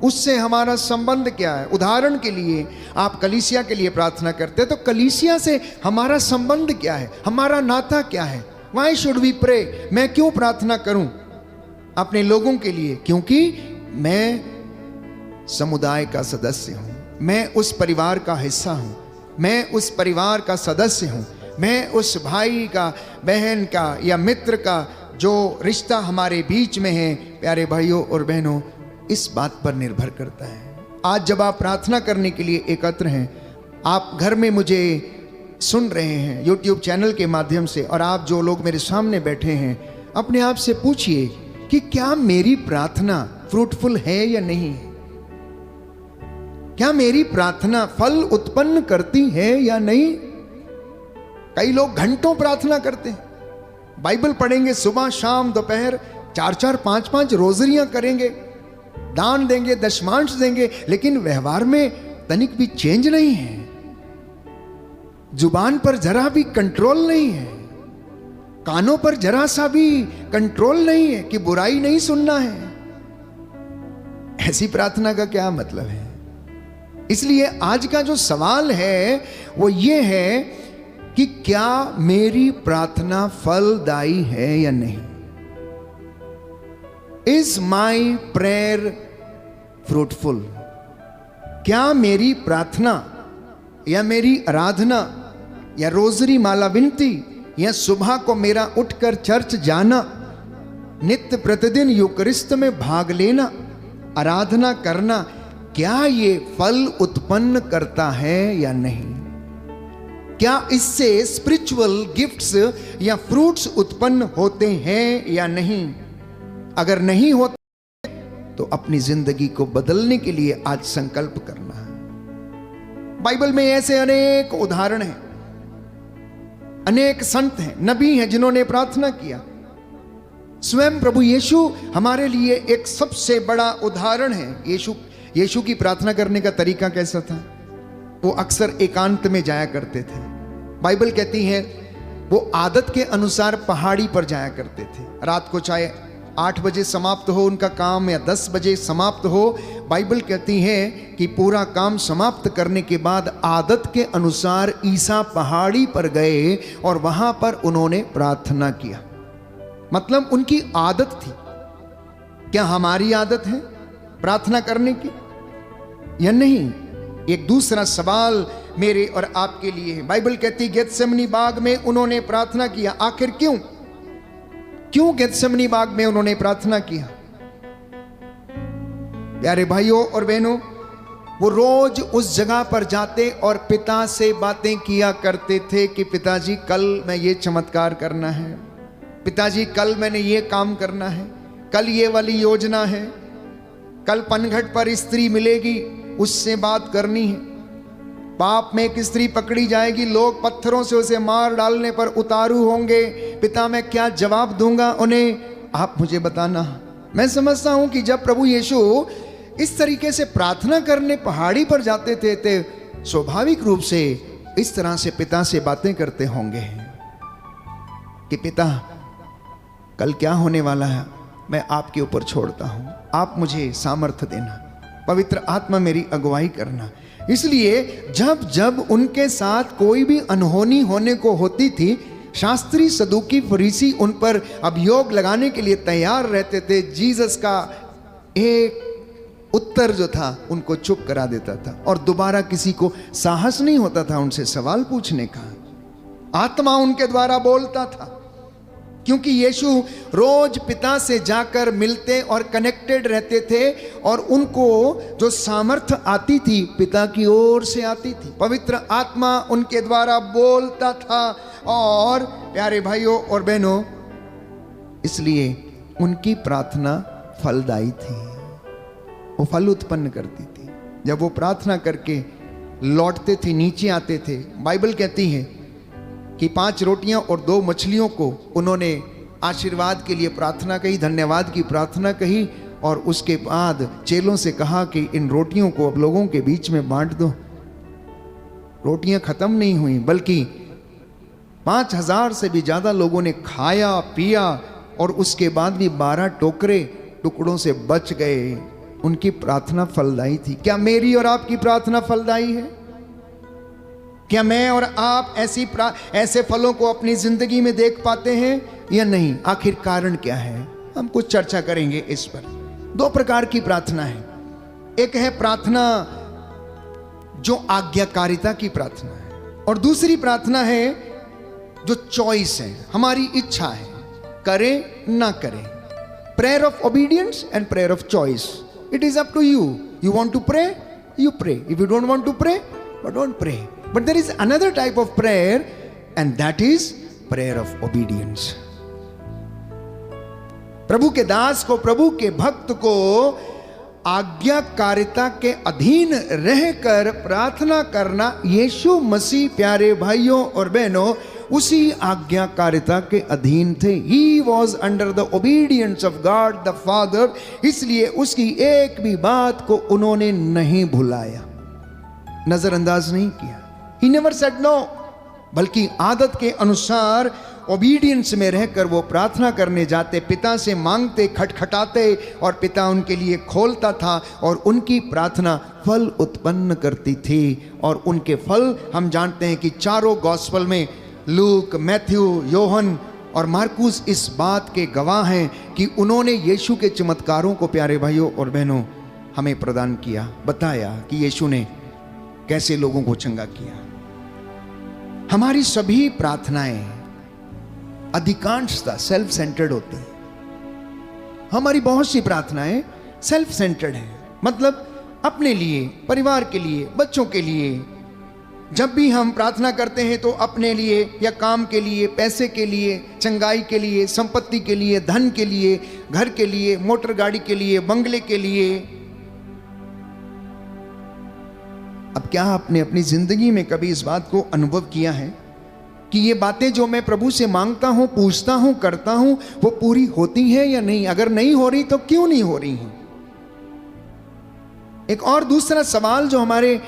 उससे हमारा संबंध क्या है। उदाहरण के लिए आप कलीसिया के लिए प्रार्थना करते हैं तो कलीसिया से हमारा संबंध क्या है, हमारा नाता क्या है। Why should we pray? मैं क्यों प्रार्थना करूं अपने लोगों के लिए? क्योंकि मैं समुदाय का सदस्य हूं, मैं उस परिवार का हिस्सा हूं, मैं उस परिवार का सदस्य हूं, मैं उस भाई का, बहन का या मित्र का जो रिश्ता हमारे बीच में है। प्यारे भाइयों और बहनों, इस बात पर निर्भर करता है। आज जब आप प्रार्थना करने के लिए एकत्र हैं, आप घर में मुझे सुन रहे हैं YouTube चैनल के माध्यम से, और आप जो लोग मेरे सामने बैठे हैं, अपने आप से पूछिए कि क्या मेरी प्रार्थना फ्रूटफुल है या नहीं है? क्या मेरी प्रार्थना फल उत्पन्न करती है या नहीं? कई लोग घंटों प्रार्थना करते हैं, बाइबल पढ़ेंगे सुबह शाम दोपहर, 4-4 5-5 रोजरियां करेंगे, दान देंगे, दशमांश देंगे, लेकिन व्यवहार में तनिक भी चेंज नहीं है। जुबान पर जरा भी कंट्रोल नहीं है, कानों पर जरा सा भी कंट्रोल नहीं है कि बुराई नहीं सुनना है। ऐसी प्रार्थना का क्या मतलब है? इसलिए आज का जो सवाल है वो ये है कि क्या मेरी प्रार्थना फलदायी है या नहीं? Is my prayer fruitful? क्या मेरी प्रार्थना या मेरी आराधना या रोजरी माला विनती या सुबह को मेरा उठकर चर्च जाना, नित्य प्रतिदिन यूकरिस्त में भाग लेना, आराधना करना, क्या ये फल उत्पन्न करता है या नहीं? क्या इससे स्पिरिचुअल गिफ्ट्स या फ्रूट्स उत्पन्न होते हैं या नहीं? अगर नहीं होते तो अपनी जिंदगी को बदलने के लिए आज संकल्प करना है। बाइबल में ऐसे अनेक उदाहरण हैं, अनेक संत हैं, नबी हैं जिन्होंने प्रार्थना किया। स्वयं प्रभु यीशु हमारे लिए एक सबसे बड़ा उदाहरण है। यीशु की प्रार्थना करने का तरीका कैसा था? वो अक्सर एकांत में जाया करते थे। बाइबल कहती है वो आदत के अनुसार पहाड़ी पर जाया करते थे। रात को चाहे 8 बजे समाप्त हो उनका काम या 10 बजे समाप्त हो, बाइबल कहती है कि पूरा काम समाप्त करने के बाद आदत के अनुसार ईसा पहाड़ी पर गए और वहां पर उन्होंने प्रार्थना किया। मतलब उनकी आदत थी। क्या हमारी आदत है प्रार्थना करने की या नहीं? एक दूसरा सवाल मेरे और आपके लिए है। बाइबल कहती है गेतसेमनी बाग में उन्होंने प्रार्थना किया। आखिर क्यों गेतसेमनी बाग में उन्होंने प्रार्थना किया? प्यारे भाइयों और बहनों, वो रोज उस जगह पर जाते और पिता से बातें किया करते थे कि पिताजी कल मैं ये चमत्कार करना है, पिताजी कल मैंने ये काम करना है, कल ये वाली योजना है, कल पनघट पर स्त्री मिलेगी उससे बात करनी है, पाप में एक स्त्री पकड़ी जाएगी, लोग पत्थरों से उसे मार डालने पर उतारू होंगे, पिता मैं क्या जवाब दूंगा उन्हें, आप मुझे बताना। मैं समझता हूं कि जब प्रभु यीशु इस तरीके से प्रार्थना करने पहाड़ी पर जाते थे तो स्वाभाविक रूप से इस तरह से पिता से बातें करते होंगे कि पिता, कल क्या होने वाला है मैं आपके ऊपर छोड़ता हूं, आप मुझे सामर्थ्य देना, पवित्र आत्मा मेरी अगुवाई करना। इसलिए जब जब उनके साथ कोई भी अनहोनी होने को होती थी, शास्त्री, सदूकी, फरीसी उन पर अभियोग लगाने के लिए तैयार रहते थे। जीसस का एक उत्तर जो था उनको चुप करा देता था और दोबारा किसी को साहस नहीं होता था उनसे सवाल पूछने का। आत्मा उनके द्वारा बोलता था, क्योंकि यीशु रोज पिता से जाकर मिलते और कनेक्टेड रहते थे और उनको जो सामर्थ्य आती थी पिता की ओर से आती थी। पवित्र आत्मा उनके द्वारा बोलता था। और प्यारे भाइयों और बहनों, इसलिए उनकी प्रार्थना फलदायी थी, वो फल उत्पन्न करती थी। जब वो प्रार्थना करके लौटते थे, नीचे आते थे, बाइबल कहती है कि 5 रोटियां और 2 मछलियों को उन्होंने आशीर्वाद के लिए प्रार्थना कही, धन्यवाद की प्रार्थना कही और उसके बाद चेलों से कहा कि इन रोटियों को अब लोगों के बीच में बांट दो। रोटियां खत्म नहीं हुई, बल्कि 5000 से भी ज्यादा लोगों ने खाया पिया और उसके बाद भी 12 टोकरे टुकड़ों से बच गए। उनकी प्रार्थना फलदायी थी। क्या मेरी और आपकी प्रार्थना फलदायी है? क्या मैं और आप ऐसे फलों को अपनी जिंदगी में देख पाते हैं या नहीं? आखिर कारण क्या है? हम कुछ चर्चा करेंगे इस पर। 2 प्रकार की प्रार्थना है। एक है प्रार्थना जो आज्ञाकारिता की प्रार्थना है और दूसरी प्रार्थना है जो चॉइस है, हमारी इच्छा है, करें ना करें। Prayer of obedience and prayer of choice. It is up to you. You want to pray, you pray. If you don't want to pray, don't pray. But there is another type of prayer, and that is prayer of obedience. प्रभु के दास को, प्रभु के भक्त को आज्ञाकारिता के अधीन रहकर प्रार्थना करना, यीशु मसीह प्यारे भाइयों और बहनों उसी आज्ञाकारिता के अधीन थे। He was under the obedience of God the Father। इसलिए उसकी एक भी बात को उन्होंने नहीं भुलाया, नजरअंदाज नहीं किया। He never said no, बल्कि आदत के अनुसार ओबीडियंस में रहकर वो प्रार्थना करने जाते, पिता से मांगते, खटखटाते और पिता उनके लिए खोलता था और उनकी प्रार्थना फल उत्पन्न करती थी। और उनके फल हम जानते हैं कि चारों गॉस्पेल में लूक, मैथ्यू, योहन और मार्कुस इस बात के गवाह हैं कि उन्होंने यीशु के चमत्कारों को प्यारे भाइयों और बहनों हमें प्रदान किया, बताया कि यीशु ने कैसे लोगों को चंगा किया। हमारी सभी प्रार्थनाएं अधिकांशतः सेल्फ सेंटर्ड होती हैं। हमारी बहुत सी प्रार्थनाएं सेल्फ सेंटर्ड हैं, मतलब अपने लिए, परिवार के लिए, बच्चों के लिए। जब भी हम प्रार्थना करते हैं तो अपने लिए या काम के लिए, पैसे के लिए, चंगाई के लिए, संपत्ति के लिए, धन के लिए, घर के लिए, मोटर गाड़ी के लिए, बंगले के लिए। अब क्या आपने अपनी जिंदगी में कभी इस बात को अनुभव किया है कि ये बातें जो मैं प्रभु से मांगता हूं, पूछता हूं, करता हूं, वो पूरी होती हैं या नहीं? अगर नहीं हो रही तो क्यों नहीं हो रही हैं? एक और दूसरा सवाल जो हमारे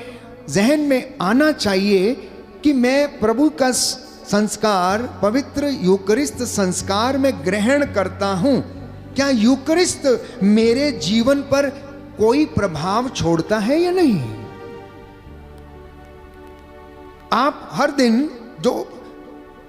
जहन में आना चाहिए कि मैं प्रभु का संस्कार, पवित्र यूकरिस्त संस्कार में ग्रहण करता हूं, क्या यूकरिस्त मेरे जीवन पर कोई प्रभाव छोड़ता है या नहीं? आप हर दिन जो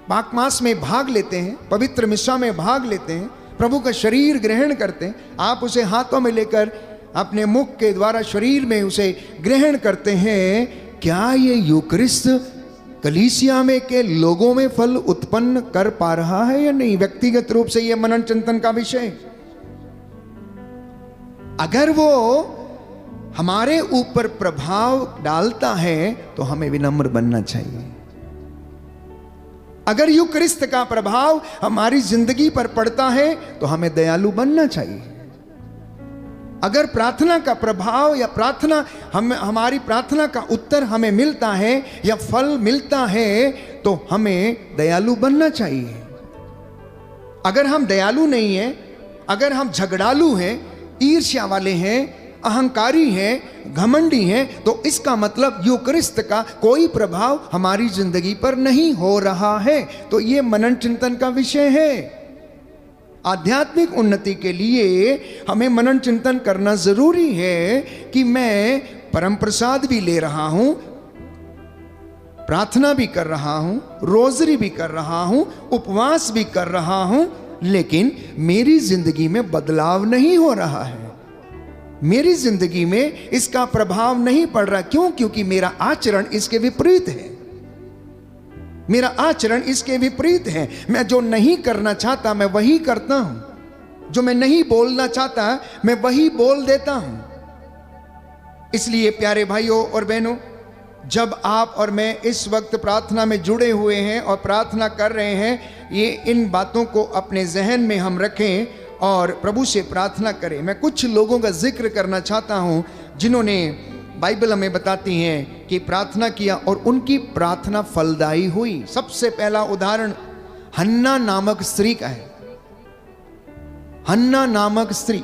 पाक मास में भाग लेते हैं, पवित्र मिस्सा में भाग लेते हैं, प्रभु का शरीर ग्रहण करते हैं, आप उसे हाथों में लेकर अपने मुख के द्वारा शरीर में उसे ग्रहण करते हैं, क्या ये यूकरिस्त कलीसिया में के लोगों में फल उत्पन्न कर पा रहा है या नहीं? व्यक्तिगत रूप से ये मनन चिंतन का विषय। अगर वो हमारे ऊपर प्रभाव डालता है तो हमें विनम्र बनना चाहिए। अगर यूकरिस्त का प्रभाव हमारी जिंदगी पर पड़ता है तो हमें दयालु बनना चाहिए। अगर प्रार्थना का प्रभाव या हमारी प्रार्थना का उत्तर हमें मिलता है या फल मिलता है तो हमें दयालु बनना चाहिए। अगर हम दयालु नहीं हैं, अगर हम झगड़ालू हैं, ईर्ष्या वाले हैं, अहंकारी हैं, घमंडी हैं, तो इसका मतलब यूकरिस्त का कोई प्रभाव हमारी जिंदगी पर नहीं हो रहा है। तो ये मनन चिंतन का विषय है। आध्यात्मिक उन्नति के लिए हमें मनन चिंतन करना जरूरी है कि मैं परम प्रसाद भी ले रहा हूं, प्रार्थना भी कर रहा हूं, रोजरी भी कर रहा हूं, उपवास भी कर रहा हूं, लेकिन मेरी जिंदगी में बदलाव नहीं हो रहा है, मेरी जिंदगी में इसका प्रभाव नहीं पड़ रहा। क्यों? क्योंकि मेरा आचरण इसके विपरीत है, मेरा आचरण इसके विपरीत है। मैं जो नहीं करना चाहता मैं वही करता हूं, जो मैं नहीं बोलना चाहता मैं वही बोल देता हूं। इसलिए प्यारे भाइयों और बहनों, जब आप और मैं इस वक्त प्रार्थना में जुड़े हुए हैं और प्रार्थना कर रहे हैं, ये इन बातों को अपने जहन में हम रखें और प्रभु से प्रार्थना करें। मैं कुछ लोगों का जिक्र करना चाहता हूं जिन्होंने, बाइबल हमें बताती हैं कि प्रार्थना किया और उनकी प्रार्थना फलदायी हुई। सबसे पहला उदाहरण हन्ना नामक स्त्री का है। हन्ना नामक स्त्री,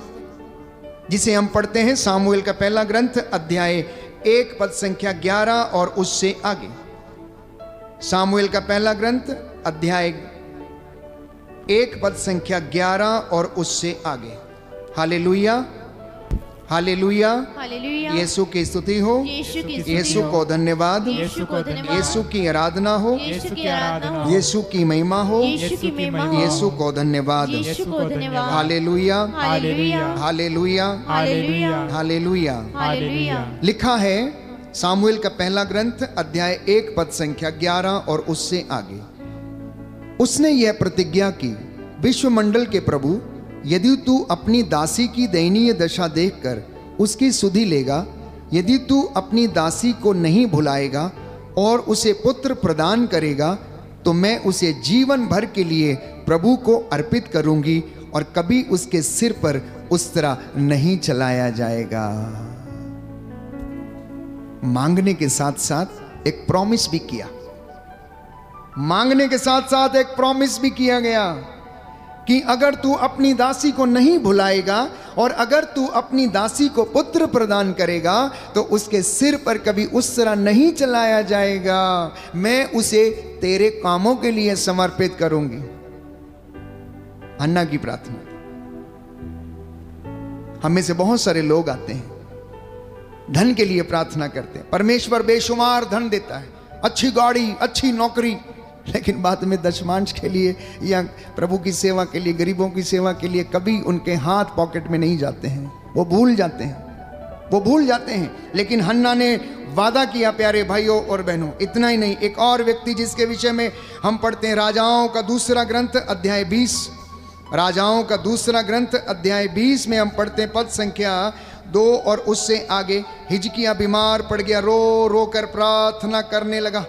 जिसे हम पढ़ते हैं सामुएल का पहला ग्रंथ अध्याय 1 पद संख्या 11 और उससे आगे। सामुएल का पहला ग्रंथ अध्याय 1 पद संख्या 11 और उससे आगे। हालेलुया, हालेलुया, हालेलुया। यीशु की स्तुति हो, यीशु की स्तुति यीशु हो। को धन्यवाद, यीशु को धन्यवाद। यीशु की आराधना हो, यीशु की आराधना हो। यीशु की महिमा हो, यीशु की महिमा हो। यीशु को धन्यवाद। यीशु को धन्यवाद। हालेलुया, हालेलुया। हालेलुया, हालेलुया। हालेलुया। हालेलुया। लिखा है सामुएल का पहला ग्रंथ अध्याय 1 पद संख्या 11 और उससे आगे। उसने यह प्रतिज्ञा की, विश्वमंडल के प्रभु, यदि तू अपनी दासी की दयनीय दशा देखकर उसकी सुधि लेगा, यदि तू अपनी दासी को नहीं भुलाएगा और उसे पुत्र प्रदान करेगा, तो मैं उसे जीवन भर के लिए प्रभु को अर्पित करूंगी और कभी उसके सिर पर उस तरह नहीं चलाया जाएगा। मांगने के साथ साथ एक प्रॉमिस भी किया, मांगने के साथ साथ एक प्रॉमिस भी किया गया कि अगर तू अपनी दासी को नहीं भुलाएगा और अगर तू अपनी दासी को पुत्र प्रदान करेगा तो उसके सिर पर कभी उस तरह नहीं चलाया जाएगा, मैं उसे तेरे कामों के लिए समर्पित करूंगी। हन्ना की प्रार्थना। हम में से बहुत सारे लोग आते हैं, धन के लिए प्रार्थना करते हैं, परमेश्वर बेशुमार धन देता है, अच्छी गाड़ी, अच्छी नौकरी, लेकिन बाद में दशमांश के लिए या प्रभु की सेवा के लिए, गरीबों की सेवा के लिए कभी उनके हाथ पॉकेट में नहीं जाते हैं, वो भूल जाते हैं, वो भूल जाते हैं। लेकिन हन्ना ने वादा किया प्यारे भाइयों और बहनों। इतना ही नहीं, एक और व्यक्ति जिसके विषय में हम पढ़ते हैं राजाओं का दूसरा ग्रंथ अध्याय 20, राजाओं का दूसरा ग्रंथ अध्याय 20 में हम पढ़ते हैं पद संख्या 2 और उससे आगे। हिजकिय्याह बीमार पड़ गया, रो रो कर प्रार्थना करने लगा,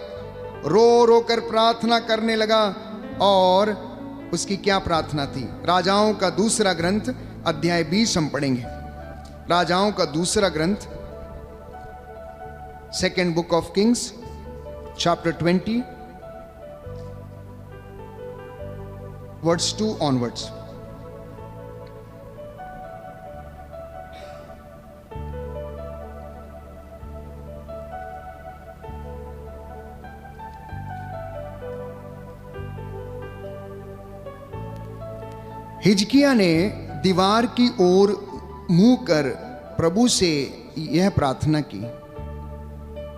रो रो कर प्रार्थना करने लगा। और उसकी क्या प्रार्थना थी? राजाओं का दूसरा ग्रंथ अध्याय 20 हम पढ़ेंगे। राजाओं का दूसरा ग्रंथ, second book of Kings chapter 20 words 2 onwards. हिजकिय्याह ने दीवार की ओर मुंह कर प्रभु से यह प्रार्थना की,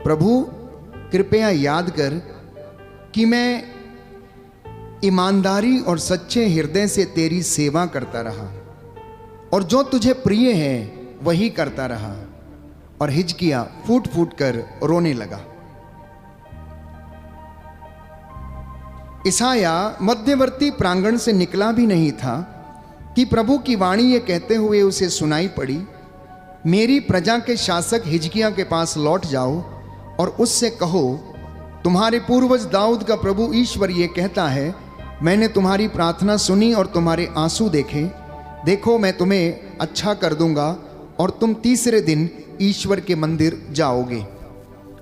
प्रभु कृपया याद कर कि मैं ईमानदारी और सच्चे हृदय से तेरी सेवा करता रहा और जो तुझे प्रिय है वही करता रहा। और हिजकिय्याह फूट फूट कर रोने लगा। यशायाह मध्यवर्ती प्रांगण से निकला भी नहीं था कि प्रभु की वाणी ये कहते हुए उसे सुनाई पड़ी, मेरी प्रजा के शासक हिजकिय्याह के पास लौट जाओ और उससे कहो, तुम्हारे पूर्वज दाऊद का प्रभु ईश्वर ये कहता है, मैंने तुम्हारी प्रार्थना सुनी और तुम्हारे आंसू देखे। देखो मैं तुम्हें अच्छा कर दूंगा और तुम तीसरे दिन ईश्वर के मंदिर जाओगे।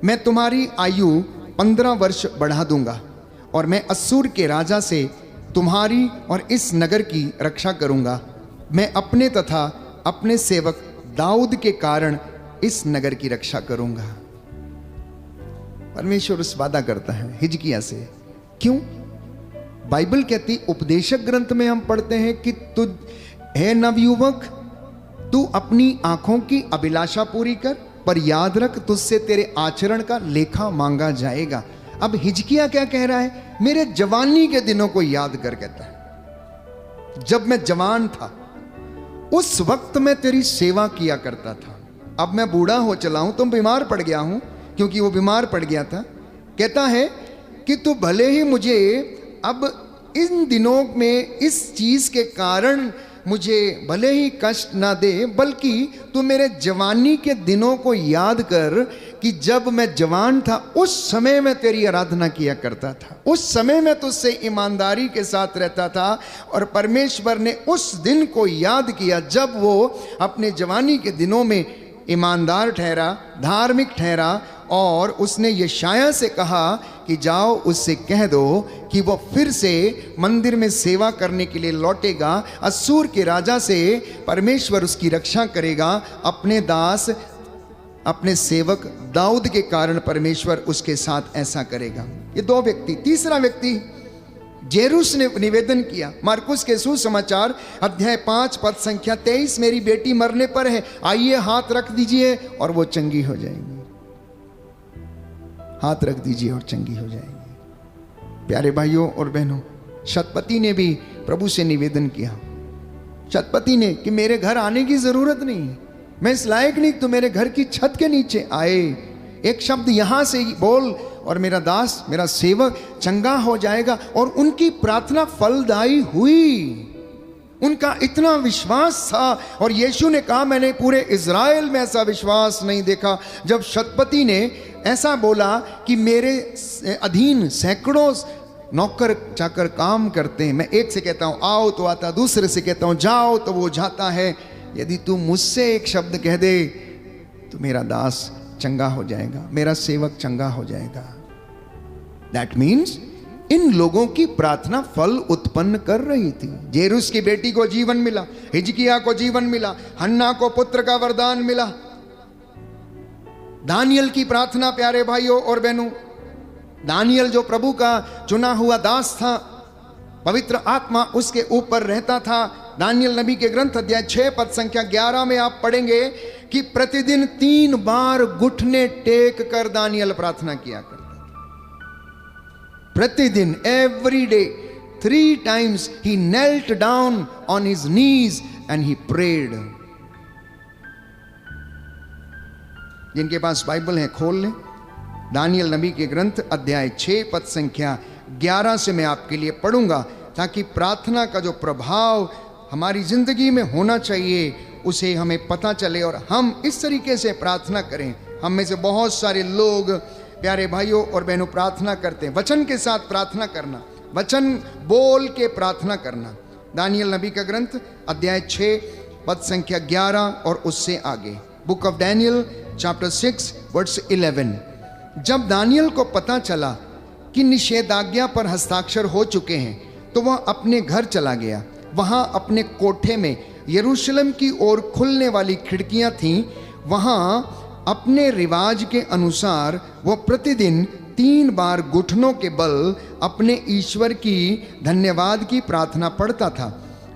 मैं तुम्हारी आयु 15 वर्ष बढ़ा दूंगा और मैं अस्सूर के राजा से तुम्हारी और इस नगर की रक्षा करूंगा। मैं अपने तथा अपने सेवक दाऊद के कारण इस नगर की रक्षा करूंगा। परमेश्वर उस वादा करता है हिजकिय्याह से। क्यों? बाइबल कहती, उपदेशक ग्रंथ में हम पढ़ते हैं कि तू हे नवयुवक, तू अपनी आंखों की अभिलाषा पूरी कर, पर याद रख तुझसे तेरे आचरण का लेखा मांगा जाएगा। अब हिजकिय्याह क्या कह रहा है? मेरे जवानी के दिनों को याद कर, कहता है जब मैं जवान था उस वक्त मैं तेरी सेवा किया करता था। अब मैं बूढ़ा हो चला हूं, तुम बीमार पड़ गया हूं, क्योंकि वो बीमार पड़ गया था। कहता है कि तू भले ही मुझे अब इन दिनों में इस चीज के कारण मुझे भले ही कष्ट ना दे, बल्कि तू मेरे जवानी के दिनों को याद कर कि जब मैं जवान था उस समय मैं तेरी आराधना किया करता था, उस समय मैं तुझसे ईमानदारी के साथ रहता था। और परमेश्वर ने उस दिन को याद किया जब वो अपने जवानी के दिनों में ईमानदार ठहरा, धार्मिक ठहरा, और उसने यशायाह से कहा कि जाओ उससे कह दो कि वो फिर से मंदिर में सेवा करने के लिए लौटेगा। अश्शूर के राजा से परमेश्वर उसकी रक्षा करेगा। अपने दास, अपने सेवक दाऊद के कारण परमेश्वर उसके साथ ऐसा करेगा। ये दो व्यक्ति। तीसरा व्यक्ति जेरुस ने निवेदन किया। मार्कुस के सुसमाचार अध्याय 5 पद संख्या 23, मेरी बेटी मरने पर है, आइए हाथ रख दीजिए और वो चंगी हो जाएगी। हाथ रख दीजिए और चंगी हो जाएगी। प्यारे भाइयों और बहनों, शतपति ने भी प्रभु से निवेदन किया। शतपति ने कि मेरे घर आने की जरूरत नहीं, मैं इस लायक नहीं, तो मेरे घर की छत के नीचे आए, एक शब्द यहां से बोल और मेरा दास, मेरा सेवक चंगा हो जाएगा। और उनकी प्रार्थना फलदायी हुई। उनका इतना विश्वास था। और यीशु ने कहा, मैंने पूरे इज़राइल में ऐसा विश्वास नहीं देखा। जब शतपति ने ऐसा बोला कि मेरे अधीन सैकड़ों नौकर चाकर काम करते हैं, मैं एक से कहता हूं आओ तो आता, दूसरे से कहता हूं जाओ तो वो जाता है, यदि तू मुझसे एक शब्द कह दे तो मेरा दास चंगा हो जाएगा, मेरा सेवक चंगा हो जाएगा। दैट मीन्स इन लोगों की प्रार्थना फल उत्पन्न कर रही थी। जेरुस की बेटी को जीवन मिला, हिजकिय्याह को जीवन मिला, हन्ना को पुत्र का वरदान मिला। दानियल की प्रार्थना, प्यारे भाइयों और बहनों, दानियल जो प्रभु का चुना हुआ दास था, पवित्र आत्मा उसके ऊपर रहता था। दानियल नबी के ग्रंथ अध्याय 6 पद संख्या 11 में आप पढ़ेंगे कि प्रतिदिन 3 बार घुटने टेक कर दानियल प्रार्थना किया करता था। प्रतिदिन, every day, 3 times he knelt down on his knees and he prayed। जिनके पास बाइबल है खोल लें। दानियल नबी के ग्रंथ अध्याय 6 पद संख्या 11 से मैं आपके लिए पढ़ूंगा, ताकि प्रार्थना का जो प्रभाव हमारी जिंदगी में होना चाहिए उसे हमें पता चले और हम इस तरीके से प्रार्थना करें। हम में से बहुत सारे लोग, प्यारे भाइयों और बहनों, प्रार्थना करते हैं, वचन के साथ प्रार्थना करना, वचन बोल के प्रार्थना करना। दानियल नबी का ग्रंथ अध्याय 6 पद संख्या 11 और उससे आगे, book of Daniel chapter 6 verse 11। जब दानियल को पता चला कि निषेधाज्ञा पर हस्ताक्षर हो चुके हैं तो वह अपने घर चला गया। वहां अपने कोठे में यरूशलेम की ओर खुलने वाली खिड़कियां थीं। वहां अपने रिवाज के अनुसार वह प्रतिदिन 3 बार घुटनों के बल अपने ईश्वर की धन्यवाद की प्रार्थना पढ़ता था।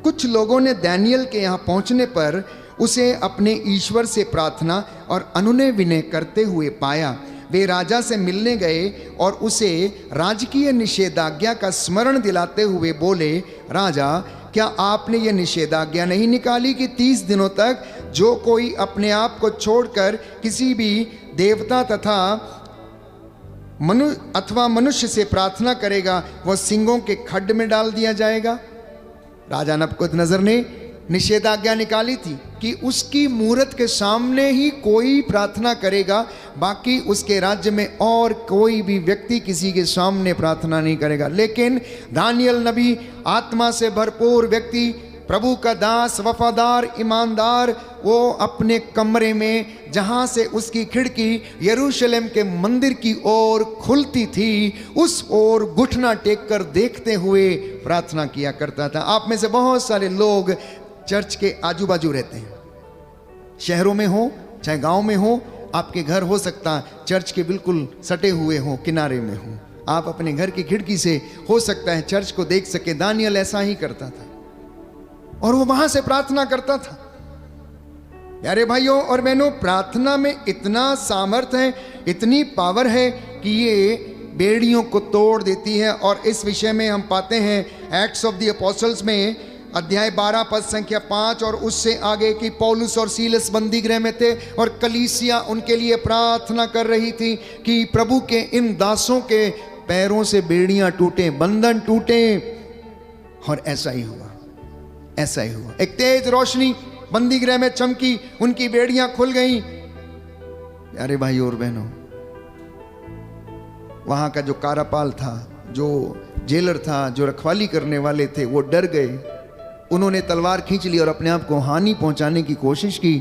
कुछ लोगों ने दानियल के यहाँ पहुंचने पर उसे अपने ईश्वर से प्रार्थना और अनुनय विनय करते हुए पाया। वे राजा से मिलने गए और उसे राजकीय निषेधाज्ञा का स्मरण दिलाते हुए बोले, राजा, क्या आपने ये निषेधाज्ञा नहीं निकाली कि 30 दिनों तक जो कोई अपने आप को छोड़कर किसी भी देवता तथा मनुष्य से प्रार्थना करेगा वह सिंगों के खड्ड में डाल दिया जाएगा? राजा नबूकदनेस्सर ने निषेधाज्ञा निकाली थी कि उसकी मूरत के सामने ही कोई प्रार्थना करेगा, बाकी उसके राज्य में और कोई भी व्यक्ति किसी के सामने प्रार्थना नहीं करेगा। लेकिन दानियल नबी, आत्मा से भरपूर व्यक्ति, प्रभु का दास, वफादार, ईमानदार, वो अपने कमरे में जहाँ से उसकी खिड़की यरूशलेम के मंदिर की ओर खुलती थी उस ओर घुटना टेक कर देखते हुए प्रार्थना किया करता था। आप में से बहुत सारे लोग चर्च के आजू बाजू रहते हैं, शहरों में हो चाहे गांव में हो, आपके घर हो सकता है चर्च के बिल्कुल सटे हुए हो, किनारे में हो। आप अपने घर की खिड़की से हो सकता है चर्च को देख सके। दानियल ऐसा ही करता था और वो वहां से प्रार्थना करता था। प्यारे भाइयों और बहनों, प्रार्थना में इतना सामर्थ्य है, इतनी पावर है कि ये बेड़ियों को तोड़ देती है। और इस विषय में हम पाते हैं एक्ट्स ऑफ द अपोस्टल्स में अध्याय 12 पद संख्या 5 और उससे आगे कि पौलुस और सीलस बंदी गृह में थे और कलीसिया उनके लिए प्रार्थना कर रही थी कि प्रभु के इन दासों के पैरों से बेड़ियां टूटे, बंधन टूटे। और ऐसा ही हुआ, ऐसा ही हुआ। एक तेज रोशनी बंदी गृह में चमकी, उनकी बेड़ियां खुल गईं। प्यारे भाई और बहनों, वहां का जो कारापाल था, जो जेलर था, जो रखवाली करने वाले थे, वो डर गए। उन्होंने तलवार खींच ली और अपने आप को हानि पहुंचाने की कोशिश की।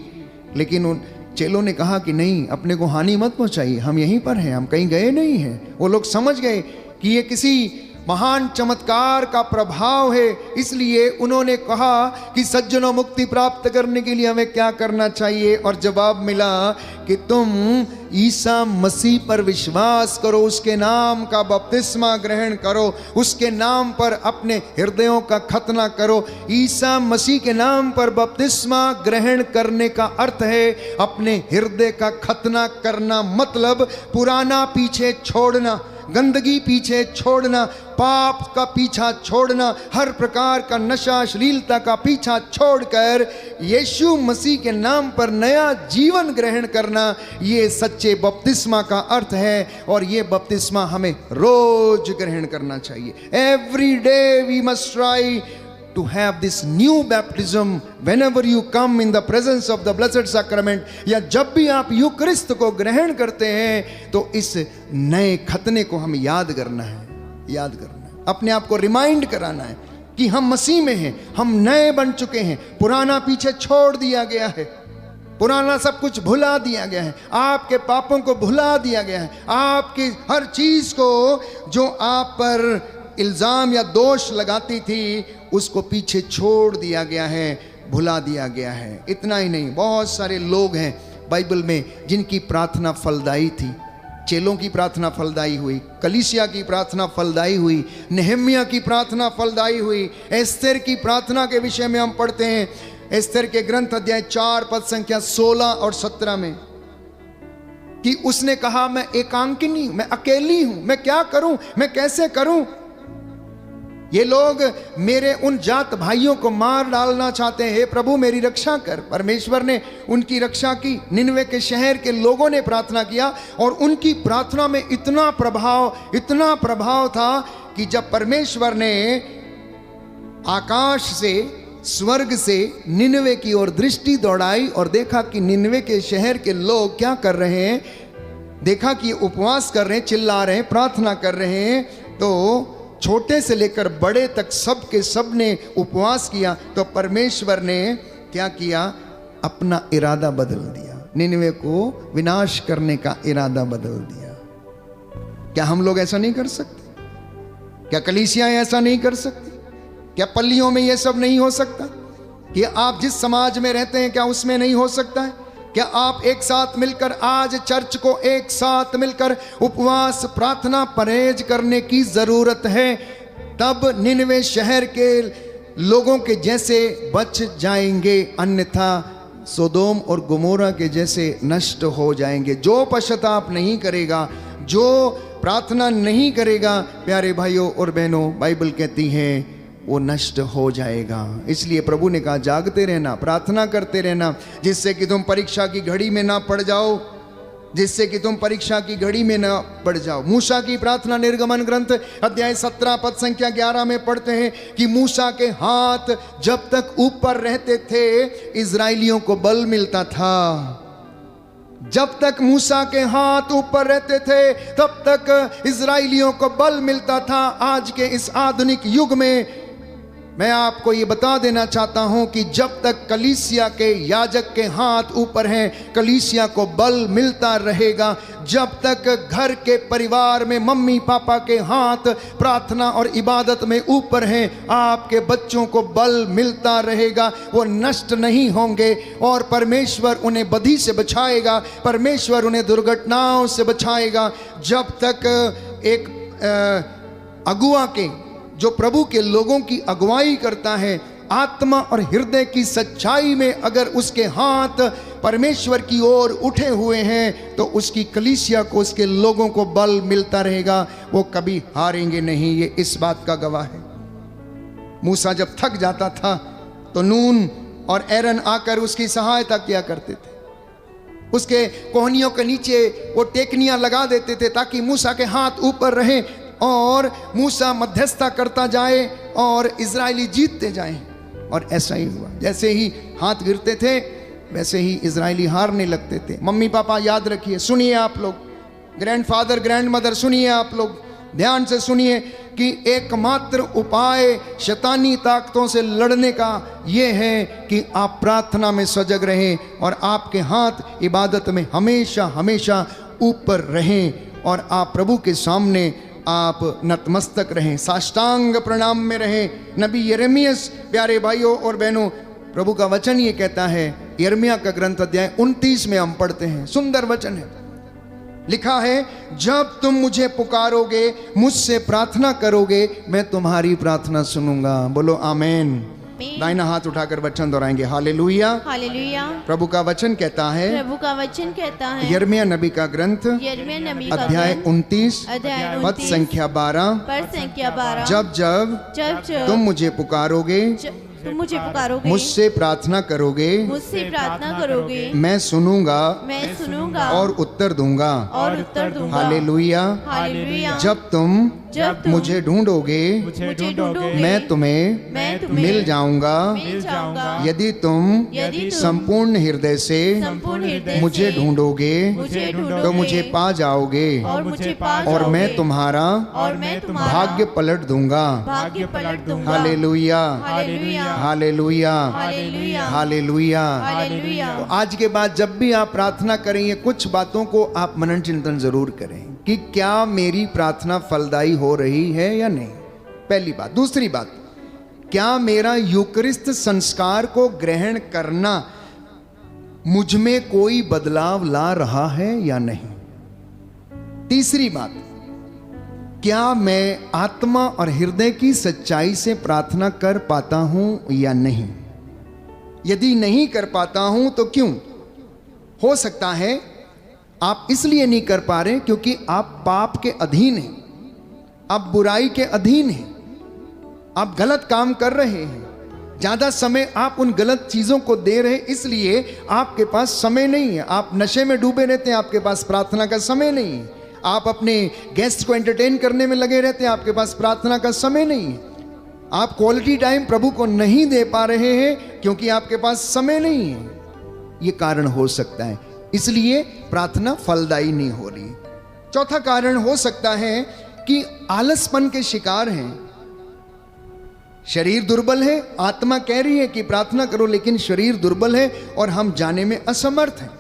लेकिन उन चेलों ने कहा कि नहीं, अपने को हानि मत पहुंचाइए, हम यहीं पर हैं, हम कहीं गए नहीं हैं। वो लोग समझ गए कि ये किसी महान चमत्कार का प्रभाव है। इसलिए उन्होंने कहा कि सज्जनों, मुक्ति प्राप्त करने के लिए हमें क्या करना चाहिए? और जवाब मिला कि तुम ईसा मसीह पर विश्वास करो, उसके नाम का बपतिस्मा ग्रहण करो, उसके नाम पर अपने हृदयों का खतना करो। ईसा मसीह के नाम पर बपतिस्मा ग्रहण करने का अर्थ है अपने हृदय का खतना करना, मतलब पुराना पीछे छोड़ना, गंदगी पीछे छोड़ना, पाप का पीछा छोड़ना, हर प्रकार का नशा अश्लीलता का पीछा छोड़कर यीशु मसीह के नाम पर नया जीवन ग्रहण करना, ये सच्चे बपतिस्मा का अर्थ है। और ये बपतिस्मा हमें रोज ग्रहण करना चाहिए। Every day we must try to have this new baptism whenever you come in the presence of the blessed sacrament, या जब भी आप यूक्रिस्त को ग्रहण करते हैं तो इस नए खतने को हमें याद करना है, याद करना है, अपने आप को रिमाइंड कराना है कि हम मसीह में हैं, हम नए बन चुके हैं, पुराना पीछे छोड़ दिया गया है, पुराना सब कुछ भुला दिया गया है, आपके पापों को भुला दिया गया है, आपकी हर चीज को जो आप पर इल्जाम या दोष लगाती थी उसको पीछे छोड़ दिया गया है, भुला दिया गया है। इतना ही नहीं, बहुत सारे लोग हैं बाइबल में जिनकी प्रार्थना फलदायी थी। चेलों की प्रार्थना फलदायी हुई, कलीसिया की प्रार्थना फलदायी हुई, नेहम्याह की प्रार्थना फलदायी हुई। एस्तेर की प्रार्थना के विषय में हम पढ़ते हैं एस्तेर के ग्रंथ अध्याय 4 पद संख्या 16 और 17 में कि उसने कहा, मैं एकांकिनी, मैं अकेली हूं, मैं क्या करूं, मैं कैसे करूं? ये लोग मेरे उन जात भाइयों को मार डालना चाहते हैं, हे प्रभु मेरी रक्षा कर। परमेश्वर ने उनकी रक्षा की। निनवे के शहर के लोगों ने प्रार्थना किया और उनकी प्रार्थना में इतना प्रभाव था कि जब परमेश्वर ने आकाश से, स्वर्ग से निनवे की ओर दृष्टि दौड़ाई और देखा कि निनवे के शहर के लोग क्या कर रहे हैं, देखा कि उपवास कर रहे हैं, चिल्ला रहे हैं, प्रार्थना कर रहे हैं, तो छोटे से लेकर बड़े तक सब के सब ने उपवास किया। तो परमेश्वर ने क्या किया? अपना इरादा बदल दिया, निनवे को विनाश करने का इरादा बदल दिया। क्या हम लोग ऐसा नहीं कर सकते? क्या कलीसियाएं ऐसा नहीं कर सकती? क्या पल्लियों में यह सब नहीं हो सकता? कि आप जिस समाज में रहते हैं क्या उसमें नहीं हो सकता है? क्या आप एक साथ मिलकर, आज चर्च को एक साथ मिलकर उपवास, प्रार्थना, परहेज करने की जरूरत है, तब निनवे शहर के लोगों के जैसे बच जाएंगे, अन्यथा सोदोम और गोमोरा के जैसे नष्ट हो जाएंगे। जो पश्चाताप नहीं करेगा, जो प्रार्थना नहीं करेगा, प्यारे भाइयों और बहनों, बाइबल कहती है वो नष्ट हो जाएगा। इसलिए प्रभु ने कहा, जागते रहना, प्रार्थना करते रहना, जिससे कि तुम परीक्षा की घड़ी में ना पड़ जाओ, जिससे कि तुम परीक्षा की घड़ी में ना पड़ जाओ। मूसा की प्रार्थना निर्गमन ग्रंथ अध्याय 17 पद संख्या 11 में पढ़ते हैं कि मूसा के हाथ जब तक ऊपर रहते थे इजराइलियों को बल मिलता था। जब तक मूसा के हाथ ऊपर रहते थे तब तक इजराइलियों को बल मिलता था। आज के इस आधुनिक युग में मैं आपको ये बता देना चाहता हूं कि जब तक कलीसिया के याजक के हाथ ऊपर हैं, कलीसिया को बल मिलता रहेगा। जब तक घर के परिवार में मम्मी पापा के हाथ प्रार्थना और इबादत में ऊपर हैं, आपके बच्चों को बल मिलता रहेगा। वो नष्ट नहीं होंगे और परमेश्वर उन्हें बदी से बचाएगा, परमेश्वर उन्हें दुर्घटनाओं से बचाएगा। जब तक एक अगुआ के, जो प्रभु के लोगों की अगुवाई करता है, आत्मा और हृदय की सच्चाई में अगर उसके हाथ परमेश्वर की ओर उठे हुए हैं, तो उसकी कलीसिया को, उसके लोगों को बल मिलता रहेगा। वो कभी हारेंगे नहीं, ये इस बात का गवाह है। मूसा जब थक जाता था तो नून और एरन आकर उसकी सहायता किया करते थे। उसके कोहनियों के नीचे वो टेकनियां लगा देते थे ताकि मूसा के हाथ ऊपर रहें और मूसा मध्यस्थता करता जाए और इजरायली जीतते जाएं। और ऐसा ही हुआ। जैसे ही हाथ गिरते थे वैसे ही इजरायली हारने लगते थे। मम्मी पापा याद रखिए, सुनिए आप लोग, ग्रैंडफादर ग्रैंडमदर सुनिए आप लोग, ध्यान से सुनिए कि एकमात्र उपाय शैतानी ताकतों से लड़ने का ये है कि आप प्रार्थना में सजग रहें और आपके हाथ इबादत में हमेशा हमेशा ऊपर रहें और आप प्रभु के सामने आप नतमस्तक रहें, साष्टांग प्रणाम में रहें। नबी यिर्मयाह, प्यारे भाइयों और बहनों, प्रभु का वचन ये कहता है, यिर्मयाह का ग्रंथ अध्याय 29 में हम पढ़ते हैं, सुंदर वचन है, लिखा है, जब तुम मुझे पुकारोगे, मुझसे प्रार्थना करोगे, मैं तुम्हारी प्रार्थना सुनूंगा। बोलो आमेन। दाहिना हाथ उठाकर वचन दोहराएंगे, हालेलुया हालेलुया। प्रभु का वचन कहता है, प्रभु का वचन कहता है, यिर्मयाह नबी का ग्रंथ यिर्मयाह नबी का अध्याय ग्रंथ 29 अध्याय पद 29 संख्या 12, पद संख्या 12, जब जब जब जब तुम मुझे पुकारोगे, तुम मुझे पुकारोगे, मुझसे प्रार्थना करोगे, मुझसे प्रार्थना करोगे, मैं सुनूंगा मैं सुनूंगा और उत्तर दूंगा। और उत्तर दूंगा। हालेलुया। हालेलुया। जब तुम मुझे ढूंढोगे, मुझे ढूंढोगे, मैं तुम्हें मिल जाऊंगा। मिल जाऊंगा। यदि तुम संपूर्ण हृदय से मुझे ढूंढोगे, मुझे तो मुझे पा जाओगे और मुझे पा और मैं तुम्हारा और मैं तुम्हारा भाग्य पलट दूंगा। भाग्य पलट दूंगा। हालेलुया हालेलुया। हालेलुया हालेलुया। हालेलुया। हालेलुया। तो आज के बाद जब भी आप प्रार्थना करेंगे, कुछ बातों को आप मनन चिंतन जरूर करें कि क्या मेरी प्रार्थना फलदायी हो रही है या नहीं, पहली बात। दूसरी बात, क्या मेरा यूकरिस्त संस्कार को ग्रहण करना मुझ में कोई बदलाव ला रहा है या नहीं। तीसरी बात, क्या मैं आत्मा और हृदय की सच्चाई से प्रार्थना कर पाता हूं या नहीं। यदि नहीं कर पाता हूं तो क्यों। हो सकता है आप इसलिए नहीं कर पा रहे क्योंकि आप पाप के अधीन हैं, आप बुराई के अधीन हैं, आप गलत काम कर रहे हैं, ज्यादा समय आप उन गलत चीजों को दे रहे हैं, इसलिए आपके पास समय नहीं है। आप नशे में डूबे रहते हैं, आपके पास प्रार्थना का समय नहीं है। आप अपने गेस्ट को एंटरटेन करने में लगे रहते हैं, आपके पास प्रार्थना का समय नहीं है। आप क्वालिटी टाइम प्रभु को नहीं दे पा रहे हैं क्योंकि आपके पास समय नहीं है। ये कारण हो सकता है, इसलिए प्रार्थना फलदायी नहीं हो रही। चौथा कारण हो सकता है कि आलसपन के शिकार हैं। शरीर दुर्बल है, आत्मा कह रही है कि प्रार्थना करो, लेकिन शरीर दुर्बल है और हम जाने में असमर्थ हैं।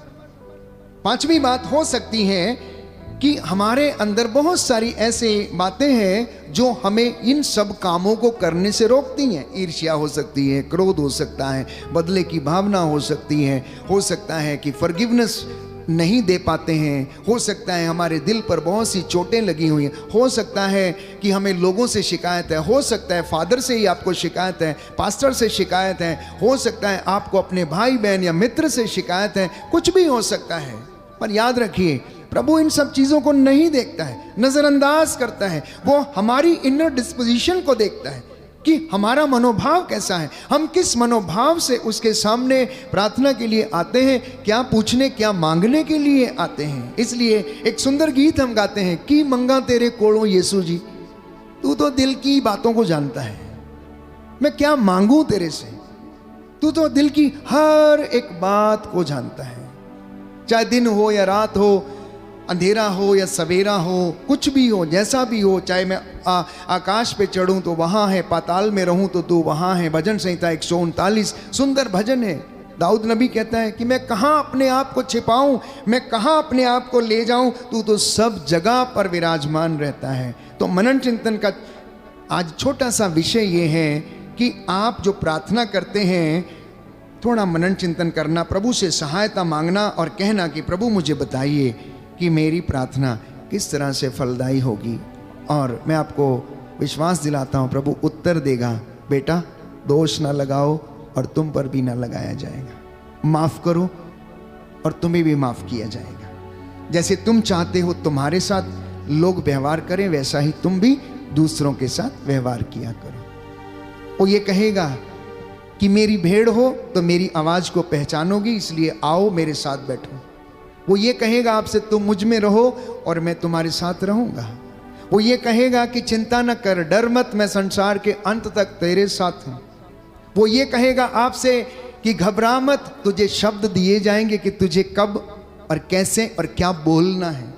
पांचवी बात हो सकती है कि हमारे अंदर बहुत सारी ऐसी बातें हैं जो हमें इन सब कामों को करने से रोकती हैं। ईर्ष्या हो सकती है, क्रोध हो सकता है, बदले की भावना हो सकती है, हो सकता है कि फॉरगिवनेस नहीं दे पाते हैं, हो सकता है हमारे दिल पर बहुत सी चोटें लगी हुई हैं, हो सकता है कि हमें लोगों से शिकायत है, हो सकता है फादर से ही आपको शिकायत है, पास्टर से शिकायत है, हो सकता है आपको अपने भाई बहन या मित्र से शिकायत है, कुछ भी हो सकता है। पर याद रखिए, प्रभु इन सब चीज़ों को नहीं देखता है, नज़रअंदाज करता है। वो हमारी इनर डिस्पोजिशन को देखता है कि हमारा मनोभाव कैसा है, हम किस मनोभाव से उसके सामने प्रार्थना के लिए आते हैं, क्या पूछने क्या मांगने के लिए आते हैं। इसलिए एक सुंदर गीत हम गाते हैं कि मंगा तेरे कोड़ों यीशु जी, तू तो दिल की बातों को जानता है, मैं क्या मांगू तेरे से, तू तो दिल की हर एक बात को जानता है। चाहे दिन हो या रात हो, अंधेरा हो या सवेरा हो, कुछ भी हो, जैसा भी हो, चाहे मैं आकाश पे चढ़ूं तो वहाँ है, पाताल में रहूं तो तू वहाँ है। भजन संहिता 139 सुंदर भजन है। दाऊद नबी कहता है कि मैं कहाँ अपने आप को छिपाऊं, मैं कहाँ अपने आप को ले जाऊं, तू तो सब जगह पर विराजमान रहता है। तो मनन चिंतन का आज छोटा सा विषय ये है कि आप जो प्रार्थना करते हैं, थोड़ा मनन चिंतन करना, प्रभु से सहायता मांगना और कहना कि प्रभु मुझे बताइए कि मेरी प्रार्थना किस तरह से फलदायी होगी। और मैं आपको विश्वास दिलाता हूँ प्रभु उत्तर देगा। बेटा, दोष ना लगाओ और तुम पर भी ना लगाया जाएगा। माफ़ करो और तुम्हें भी माफ़ किया जाएगा। जैसे तुम चाहते हो तुम्हारे साथ लोग व्यवहार करें, वैसा ही तुम भी दूसरों के साथ व्यवहार किया करो। वो ये कहेगा कि मेरी भेड़ हो तो मेरी आवाज़ को पहचानोगी, इसलिए आओ मेरे साथ बैठो। वो ये कहेगा आपसे, तुम मुझ में रहो और मैं तुम्हारे साथ रहूँगा। वो ये कहेगा कि चिंता न कर, डर मत, मैं संसार के अंत तक तेरे साथ हूँ। वो ये कहेगा आपसे कि घबरा मत, तुझे शब्द दिए जाएंगे कि तुझे कब और कैसे और क्या बोलना है।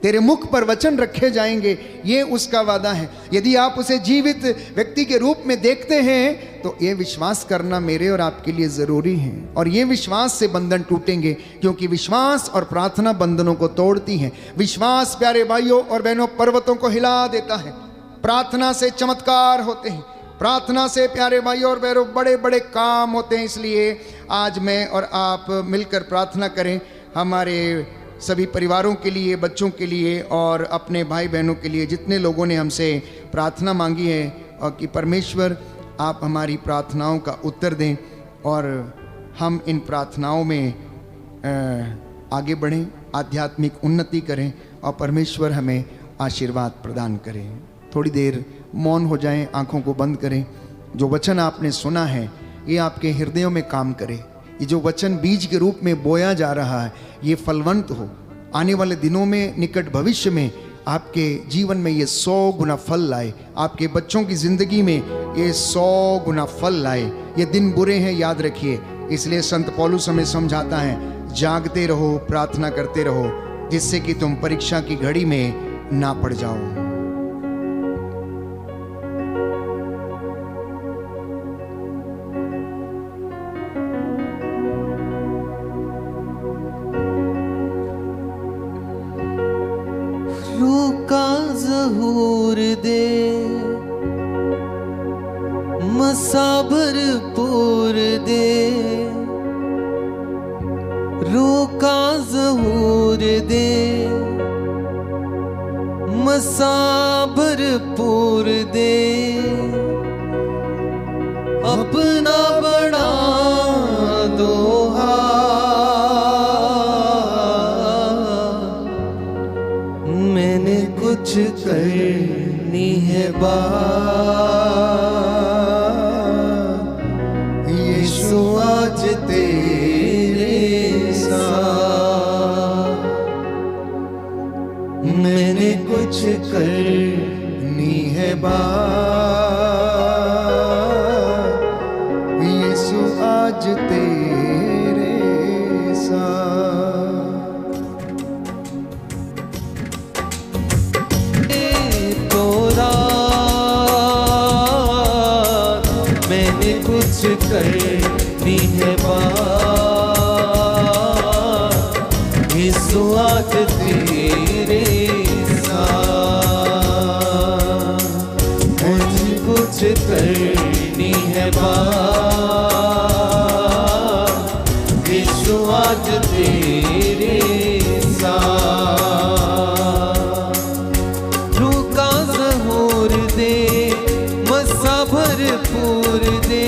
तेरे मुख पर वचन रखे जाएंगे, ये उसका वादा है। यदि आप उसे जीवित व्यक्ति के रूप में देखते हैं तो ये विश्वास करना मेरे और आपके लिए ज़रूरी है। और ये विश्वास से बंधन टूटेंगे, क्योंकि विश्वास और प्रार्थना बंधनों को तोड़ती है। विश्वास प्यारे भाइयों और बहनों पर्वतों को हिला देता है। प्रार्थना से चमत्कार होते हैं, प्रार्थना से प्यारे भाइयों और बहनों बड़े बड़े काम होते हैं। इसलिए आज मैं और आप मिलकर प्रार्थना करें, हमारे सभी परिवारों के लिए, बच्चों के लिए और अपने भाई बहनों के लिए, जितने लोगों ने हमसे प्रार्थना मांगी है, और कि परमेश्वर आप हमारी प्रार्थनाओं का उत्तर दें और हम इन प्रार्थनाओं में आगे बढ़ें, आध्यात्मिक उन्नति करें और परमेश्वर हमें आशीर्वाद प्रदान करें। थोड़ी देर मौन हो जाएं, आंखों को बंद करें। जो वचन आपने सुना है ये आपके हृदयों में काम करे। ये जो वचन बीज के रूप में बोया जा रहा है ये फलवंत हो। आने वाले दिनों में, निकट भविष्य में आपके जीवन में ये 100 गुना फल लाए। आपके बच्चों की जिंदगी में ये 100 गुना फल लाए। ये दिन बुरे हैं, याद रखिए। इसलिए संत पौलुस हमें समझाता है, जागते रहो, प्रार्थना करते रहो, जिससे कि तुम परीक्षा की घड़ी में ना पड़ जाओ। रूका ज़हूर दे, मसाबर पूर दे, रूका ज़हूर दे, मसाबर पूर दे, अपना बड़ा दोहा मैंने कुछ करनी है यीशु आज तेरे साथ। मैंने कुछ करनी है यीशु आज तेरे साथ। मैंने कुछ करनी है यीशु आज तेरे साथ। मुझे कुछ करनी है यीशु आज तेरे साथ। रूका ज़हूर दे, मसा भरपूर दे,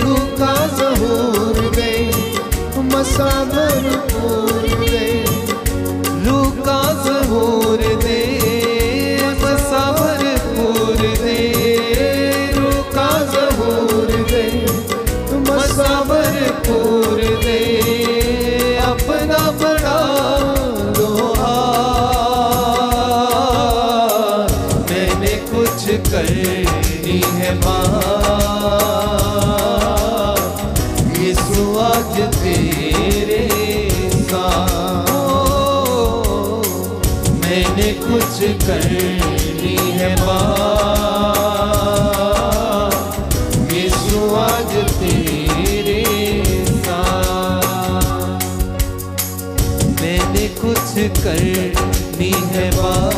रूका ज़हूर दे, मसा भरपूर दे, रूका मैंने कुछ करनी है बात, यीशु आज तेरे साथ। मैंने कुछ करनी है बात,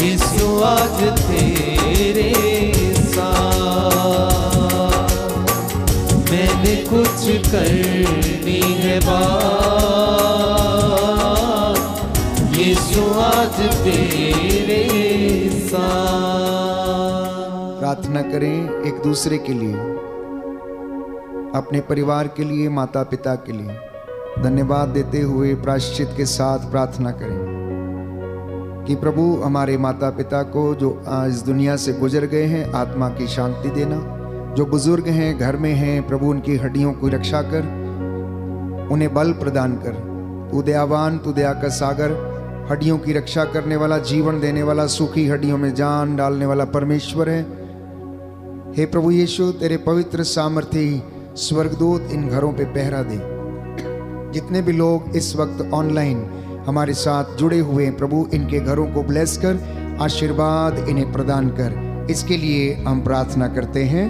यीशु आज तेरे साथ। मैंने कुछ करनी है बात, यीशु आज तेरे साथ। प्रार्थना करें एक दूसरे के लिए, अपने परिवार के लिए, माता पिता के लिए धन्यवाद देते हुए प्रायश्चित के साथ प्रार्थना करें कि प्रभु हमारे माता पिता को जो आज दुनिया से गुजर गए हैं आत्मा की शांति देना, जो बुजुर्ग हैं घर में हैं प्रभु उनकी हड्डियों को रक्षा कर, उन्हें बल प्रदान कर। तू दयावान, तू दया का सागर, हड्डियों की रक्षा करने वाला, जीवन देने वाला, सूखी हड्डियों में जान डालने वाला परमेश्वर है। हे प्रभु यीशु, तेरे पवित्र सामर्थी स्वर्गदूत इन घरों पे पहरा दे। जितने भी लोग इस वक्त ऑनलाइन हमारे साथ जुड़े हुए हैं प्रभु, इनके घरों को ब्लेस कर, आशीर्वाद इन्हें प्रदान कर, इसके लिए हम प्रार्थना करते हैं।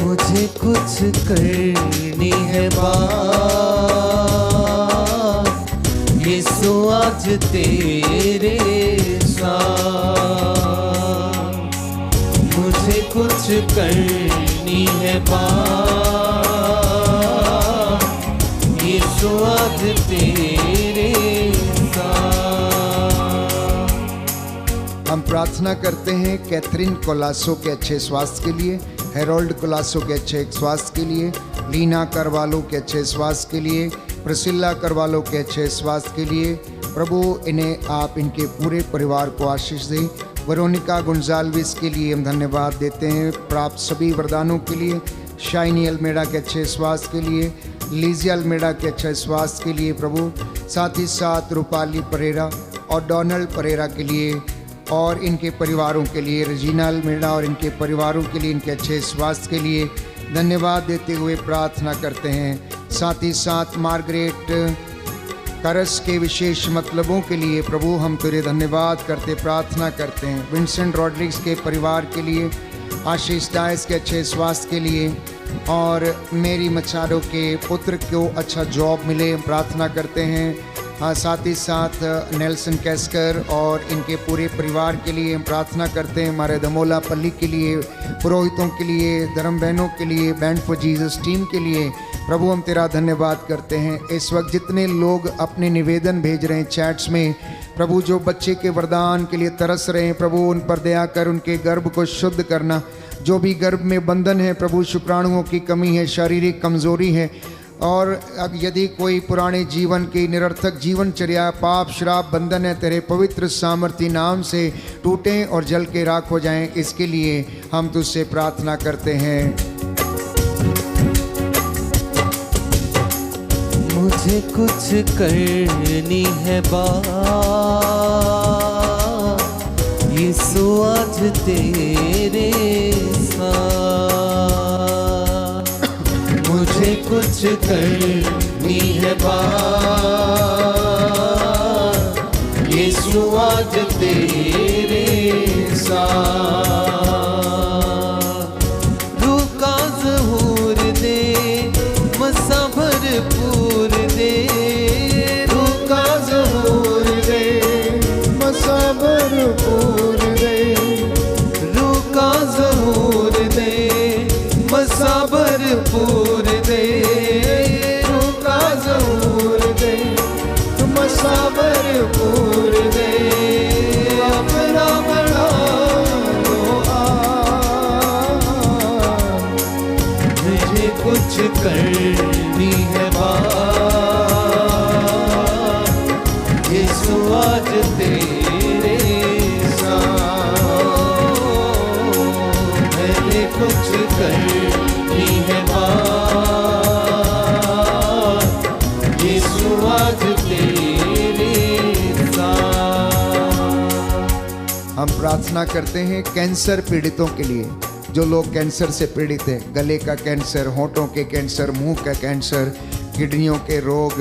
मुझे कुछ करनी है बात, यीशु आज तेरे साथ। मुझे कुछ करनी है बात, यीशु आज तेरे साथ। हम प्रार्थना करते हैं कैथरीन कोलासो के अच्छे स्वास्थ्य के लिए, हेरोल्ड कोलासो के अच्छे स्वास्थ्य के लिए, लीना करवालो के अच्छे स्वास्थ्य के लिए, प्रसिल्ला करवालो के अच्छे स्वास्थ्य के लिए। प्रभु इन्हें आप इनके पूरे परिवार को आशीष दें। वेरोनिका गुंजाल्विस के लिए हम धन्यवाद देते हैं प्राप्त सभी वरदानों के लिए। शाइनी अल्मेडा के अच्छे स्वास्थ्य के लिए, लीजिया अल्मेडा के अच्छे स्वास्थ्य के लिए प्रभु, साथ ही साथ रूपाली परेरा और डोनाल्ड परेरा के लिए और इनके परिवारों के लिए, रजीना अल्मेडा और इनके परिवारों के लिए, इनके अच्छे स्वास्थ्य के लिए धन्यवाद देते हुए प्रार्थना करते हैं। साथ ही साथ मार्गरेट करस के विशेष मतलबों के लिए प्रभु हम तेरे धन्यवाद करते प्रार्थना करते हैं। विंसेंट रॉड्रिग्स के परिवार के लिए, आशीष डायस के अच्छे स्वास्थ्य के लिए और मेरी मचारो के पुत्र को अच्छा जॉब मिले प्रार्थना करते हैं। साथ ही साथ नेल्सन कैस्कर और इनके पूरे परिवार के लिए हम प्रार्थना करते हैं। हमारे दमोला पल्ली के लिए, पुरोहितों के लिए, धर्म बहनों के लिए, बैंड फॉर जीसस टीम के लिए प्रभु हम तेरा धन्यवाद करते हैं। इस वक्त जितने लोग अपने निवेदन भेज रहे हैं चैट्स में प्रभु, जो बच्चे के वरदान के लिए तरस रहे हैं प्रभु, उन पर दया कर, उनके गर्भ को शुद्ध करना। जो भी गर्भ में बंधन है प्रभु, शुक्राणुओं की कमी है, शारीरिक कमजोरी है, और यदि कोई पुराने जीवन की निरर्थक जीवनचर्या, पाप, श्राप, बंधन है, तेरे पवित्र सामर्थी नाम से टूटें और जल के राख हो जाएं, इसके लिए हम तुझसे प्रार्थना करते हैं। मुझे कुछ करनी है बात, यीशु आज तेरे साथ। मुझे कुछ करनी है बात, यीशु आज तेरे साथ। रूह का ज़हूर दे, मसा भरपूर दे, रूह का ज़हूर दे, मसा भरपूर दे, रूह का ज़हूर दे, मसा भरपूर दे, रूह का ज़हूर दे, मसा भरपूर दे। अपना बड़ा लो मुझे कुछ करनी है बात, यीशु आज तेरे साथ। मैंने कुछ करनी है बात, यीशु आज तेरे साथ। हम प्रार्थना करते हैं कैंसर पीड़ितों के लिए, जो लोग कैंसर से पीड़ित हैं, गले का कैंसर, होंठों के कैंसर, मुंह का कैंसर, किडनियों के रोग,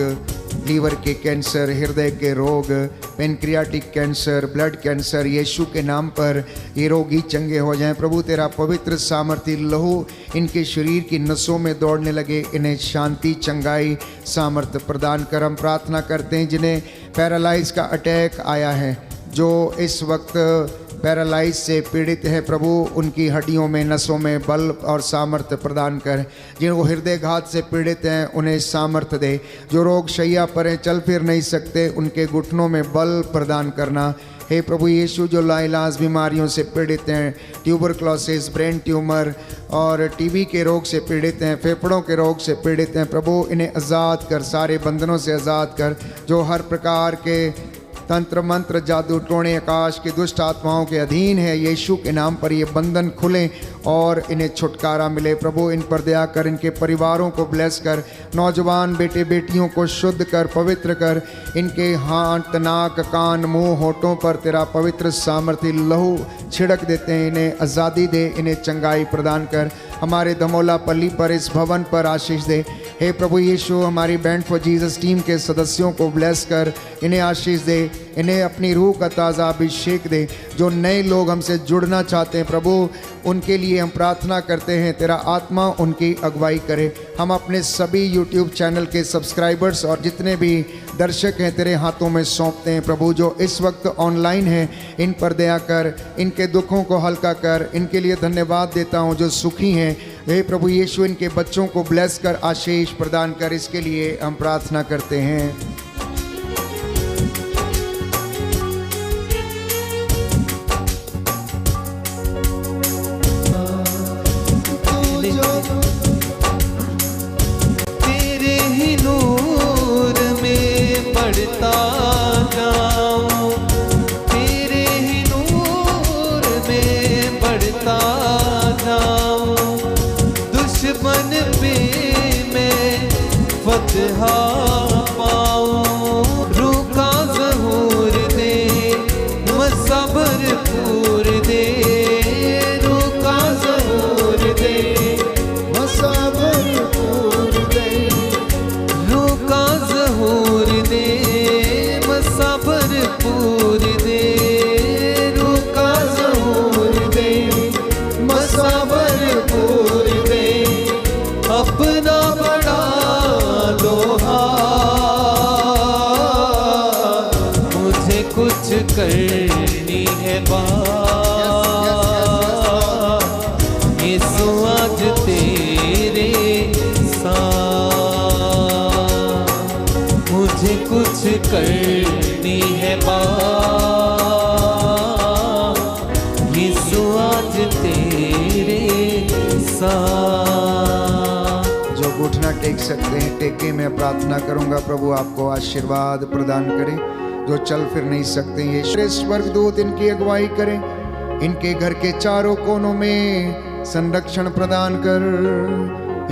लीवर के कैंसर, हृदय के रोग, पेनक्रियाटिक कैंसर, ब्लड कैंसर, यीशु के नाम पर ये रोगी चंगे हो जाएं। प्रभु तेरा पवित्र सामर्थ्य लहू इनके शरीर की नसों में दौड़ने लगे, इन्हें शांति, चंगाई, सामर्थ्य प्रदान कर। हम प्रार्थना करते हैं जिन्हें पैरालाइज का अटैक आया है, जो इस वक्त पैरालाइज से पीड़ित है, प्रभु उनकी हड्डियों में, नसों में बल और सामर्थ्य प्रदान कर। जिनको हृदय घात से पीड़ित हैं उन्हें सामर्थ्य दे। जो रोग शैया पर हैं, चल फिर नहीं सकते, उनके घुटनों में बल प्रदान करना। हे प्रभु यीशु, जो लाइलाज बीमारियों से पीड़ित हैं, ट्यूबरक्लोसिस, ब्रेन ट्यूमर और टीबी के रोग से पीड़ित हैं, फेफड़ों के रोग से पीड़ित हैं, प्रभु इन्हें आज़ाद कर, सारे बंधनों से आज़ाद कर। जो हर प्रकार के तंत्र मंत्र, जादू टोने, आकाश की दुष्ट आत्माओं के अधीन है, यीशु के नाम पर ये बंधन खुलें और इन्हें छुटकारा मिले। प्रभु इन पर दया कर, इनके परिवारों को ब्लेस कर, नौजवान बेटे बेटियों को शुद्ध कर, पवित्र कर। इनके हाथ, नाक, कान, मुंह, होठों पर तेरा पवित्र सामर्थ्य लहू छिड़क देते हैं। इन्हें आज़ादी दे, इन्हें चंगाई प्रदान कर। हमारे धमोला पल्ली पर, इस भवन पर आशीष दे। हे प्रभु यीशु, हमारी बैंड फॉर जीसस टीम के सदस्यों को ब्लेस कर, इन्हें आशीष दे, इन्हें अपनी रूह का ताज़ा अभिषेक दे। जो नए लोग हमसे जुड़ना चाहते हैं प्रभु, उनके लिए हम प्रार्थना करते हैं, तेरा आत्मा उनकी अगुवाई करे। हम अपने सभी यूट्यूब चैनल के सब्सक्राइबर्स और जितने भी दर्शक हैं तेरे हाथों में सौंपते हैं प्रभु। जो इस वक्त ऑनलाइन हैं, इन पर दया कर, इनके दुखों को हल्का कर। इनके लिए धन्यवाद देता हूँ जो सुखी हैं। हे प्रभु यीशु, इनके बच्चों को ब्लेस कर, आशीष प्रदान कर। इसके लिए हम प्रार्थना करते हैं। तेरे ही नूर में बढ़ता जाऊं, तेरे ही नूर में बढ़ता जाऊं। दुश्मन पे मैं फतह पाऊं। रूह का ज़हूर दे, मसबर पूर दे। रूह का ज़हूर दे, मसबर पूर दे। रूह का ज़हूर दे, मसबर पूर दे। रूह का ज़हूर दे, मसबर पूर दे। अपना बड़ा लोहा मुझे कुछ करनी है बात। यीशु आज तेरे साथ मुझे कुछ करनी है बात। यीशु आज तेरे साथ। जो घुटना टेक सकते हैं टेके। मैं प्रार्थना करूंगा प्रभु आपको आशीर्वाद प्रदान करे। जो चल फिर नहीं सकते, ये स्वर्गदूत इनकी अगुवाई करें। इनके घर के चारों कोनों में संरक्षण प्रदान कर।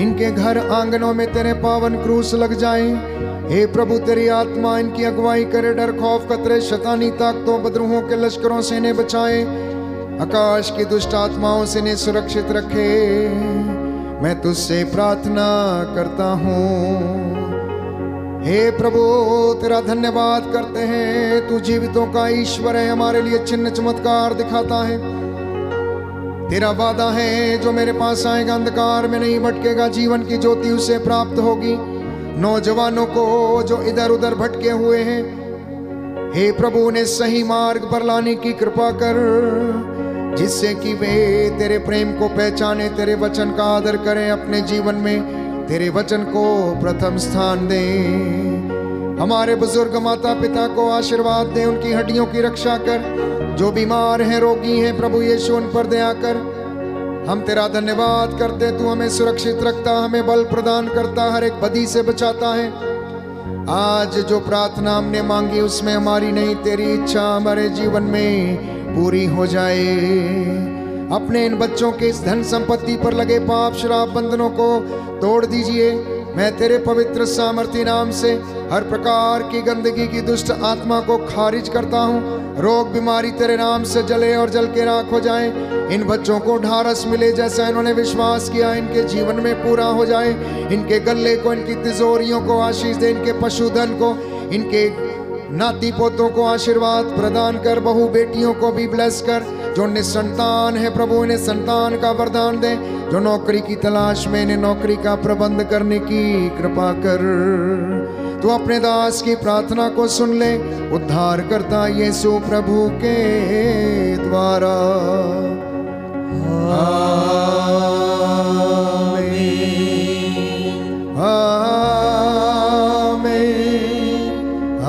इनके घर आंगनों में तेरे पावन क्रूस लग जाएं। हे प्रभु, तेरी आत्मा इनकी अगुवाई करे। डर, खौफ, खतरे, शैतानी ताकतों, बदरूहों के लश्करों से इन्हें बचाए। आकाश की दुष्ट आत्माओं से इन्हें सुरक्षित रखे। मैं तुझसे प्रार्थना करता हूँ। हे प्रभु, तेरा धन्यवाद करते हैं। तू जीवितों का ईश्वर है, हमारे लिए चिन्ह चमत्कार दिखाता है। तेरा वादा है, जो मेरे पास आएगा अंधकार में नहीं भटकेगा, जीवन की ज्योति उसे प्राप्त होगी। नौजवानों को जो इधर उधर भटके हुए हैं, हे प्रभु, उन्हें सही मार्ग पर लाने की कृपा कर, जिससे कि वे तेरे प्रेम को पहचाने, तेरे वचन का आदर करें, अपने जीवन में तेरे वचन को प्रथम स्थान दें। हमारे बुजुर्ग माता पिता को आशीर्वाद दे, उनकी हड्डियों की रक्षा कर। जो बीमार हैं, रोगी हैं, प्रभु यीशु उन पर दया कर। हम तेरा धन्यवाद करते, तू हमें सुरक्षित रखता, हमें बल प्रदान करता, हर एक बदी से बचाता है। आज जो प्रार्थना हमने मांगी उसमें हमारी नहीं, तेरी इच्छा हमारे जीवन में पूरी हो जाए। अपने इन बच्चों के इस धन संपत्ति पर लगे पाप, श्राप, बंधनों को तोड़ दीजिए। मैं तेरे पवित्र सामर्थी नाम से हर प्रकार की गंदगी की दुष्ट आत्मा को खारिज करता हूँ। रोग बीमारी तेरे नाम से जले और जल के राख हो जाए। इन बच्चों को ढारस मिले जैसा इन्होंने विश्वास किया इनके जीवन में पूरा हो जाए। इनके गले को, इनकी तिजोरियों को आशीष दे, इनके पशुधन को, इनके नाती पोतों को आशीर्वाद प्रदान कर। बहू बेटियों को भी ब्लेस कर। जो निसंतान है प्रभु इन्हें संतान का वरदान दे। जो नौकरी की तलाश में इन्हें नौकरी का प्रबंध करने की कृपा कर। तू अपने दास की प्रार्थना को सुन ले, उद्धार करता यीशु प्रभु के द्वारा। आमीन, आमीन,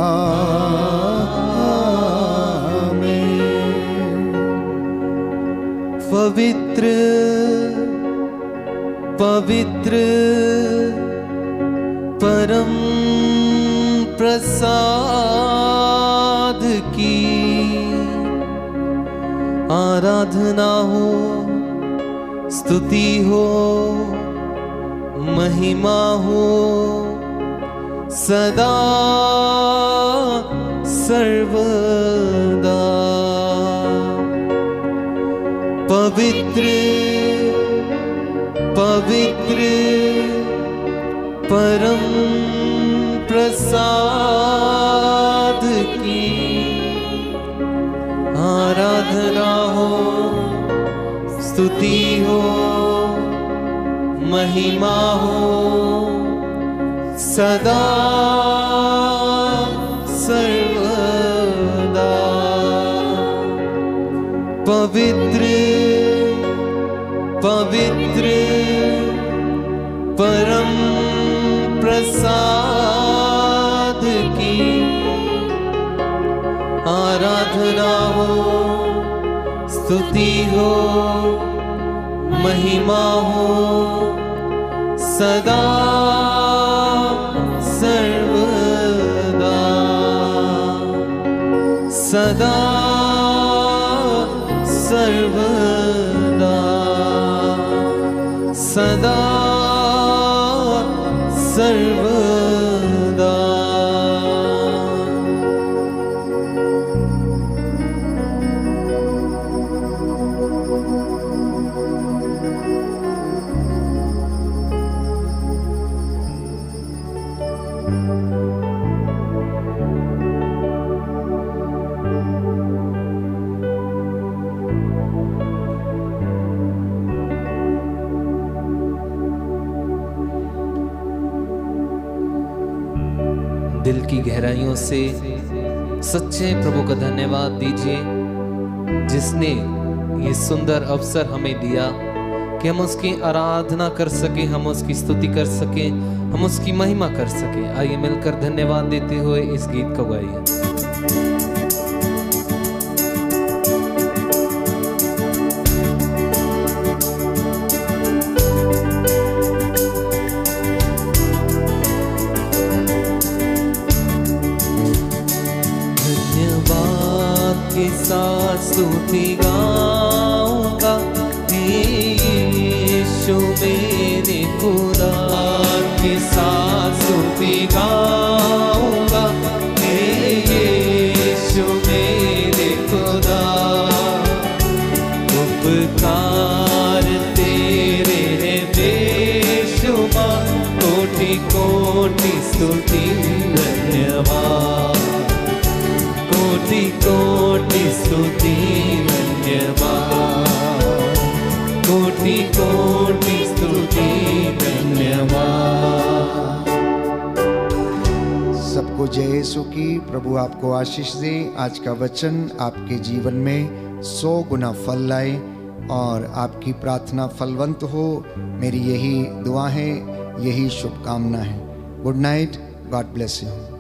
आमीन। पवित्र पवित्र परम प्रसाद की आराधना हो, स्तुति हो, महिमा हो सदा सर्वदा। पवित्र पवित्र परम प्रसाद की आराधना हो, स्तुति हो, महिमा हो सदा सर्वदा। पवित्र पवित्र परम प्रसाद की आराधना हो, स्तुति हो, महिमा हो सदा सर्वदा। सदा सर्वदा, सदा सर्वदा। दिल की गहराइयों से सच्चे प्रभु का धन्यवाद दीजिए, जिसने ये सुंदर अवसर हमें दिया कि हम उसकी आराधना कर सके, हम उसकी स्तुति कर सके, हम उसकी महिमा कर सके। आइए मिलकर धन्यवाद देते हुए इस गीत को गाइए। स्तुति गाऊंगा यीशु मेरे खुदा के साथ, स्तुति गाऊंगा यीशु मेरे खुदा। उपकार तेरे हैं बेशुमार, कोटि कोटि स्तुति धन्यवाद। कोटि कोटि स्तुति धन्यवाद, कोटि कोटि स्तुति धन्यवाद। सबको जय यीशु की। प्रभु आपको आशीष दे। आज का वचन आपके जीवन में 100 गुना फल लाए और आपकी प्रार्थना फलवंत हो। मेरी यही दुआ है, यही शुभकामना है। Good night, God bless you.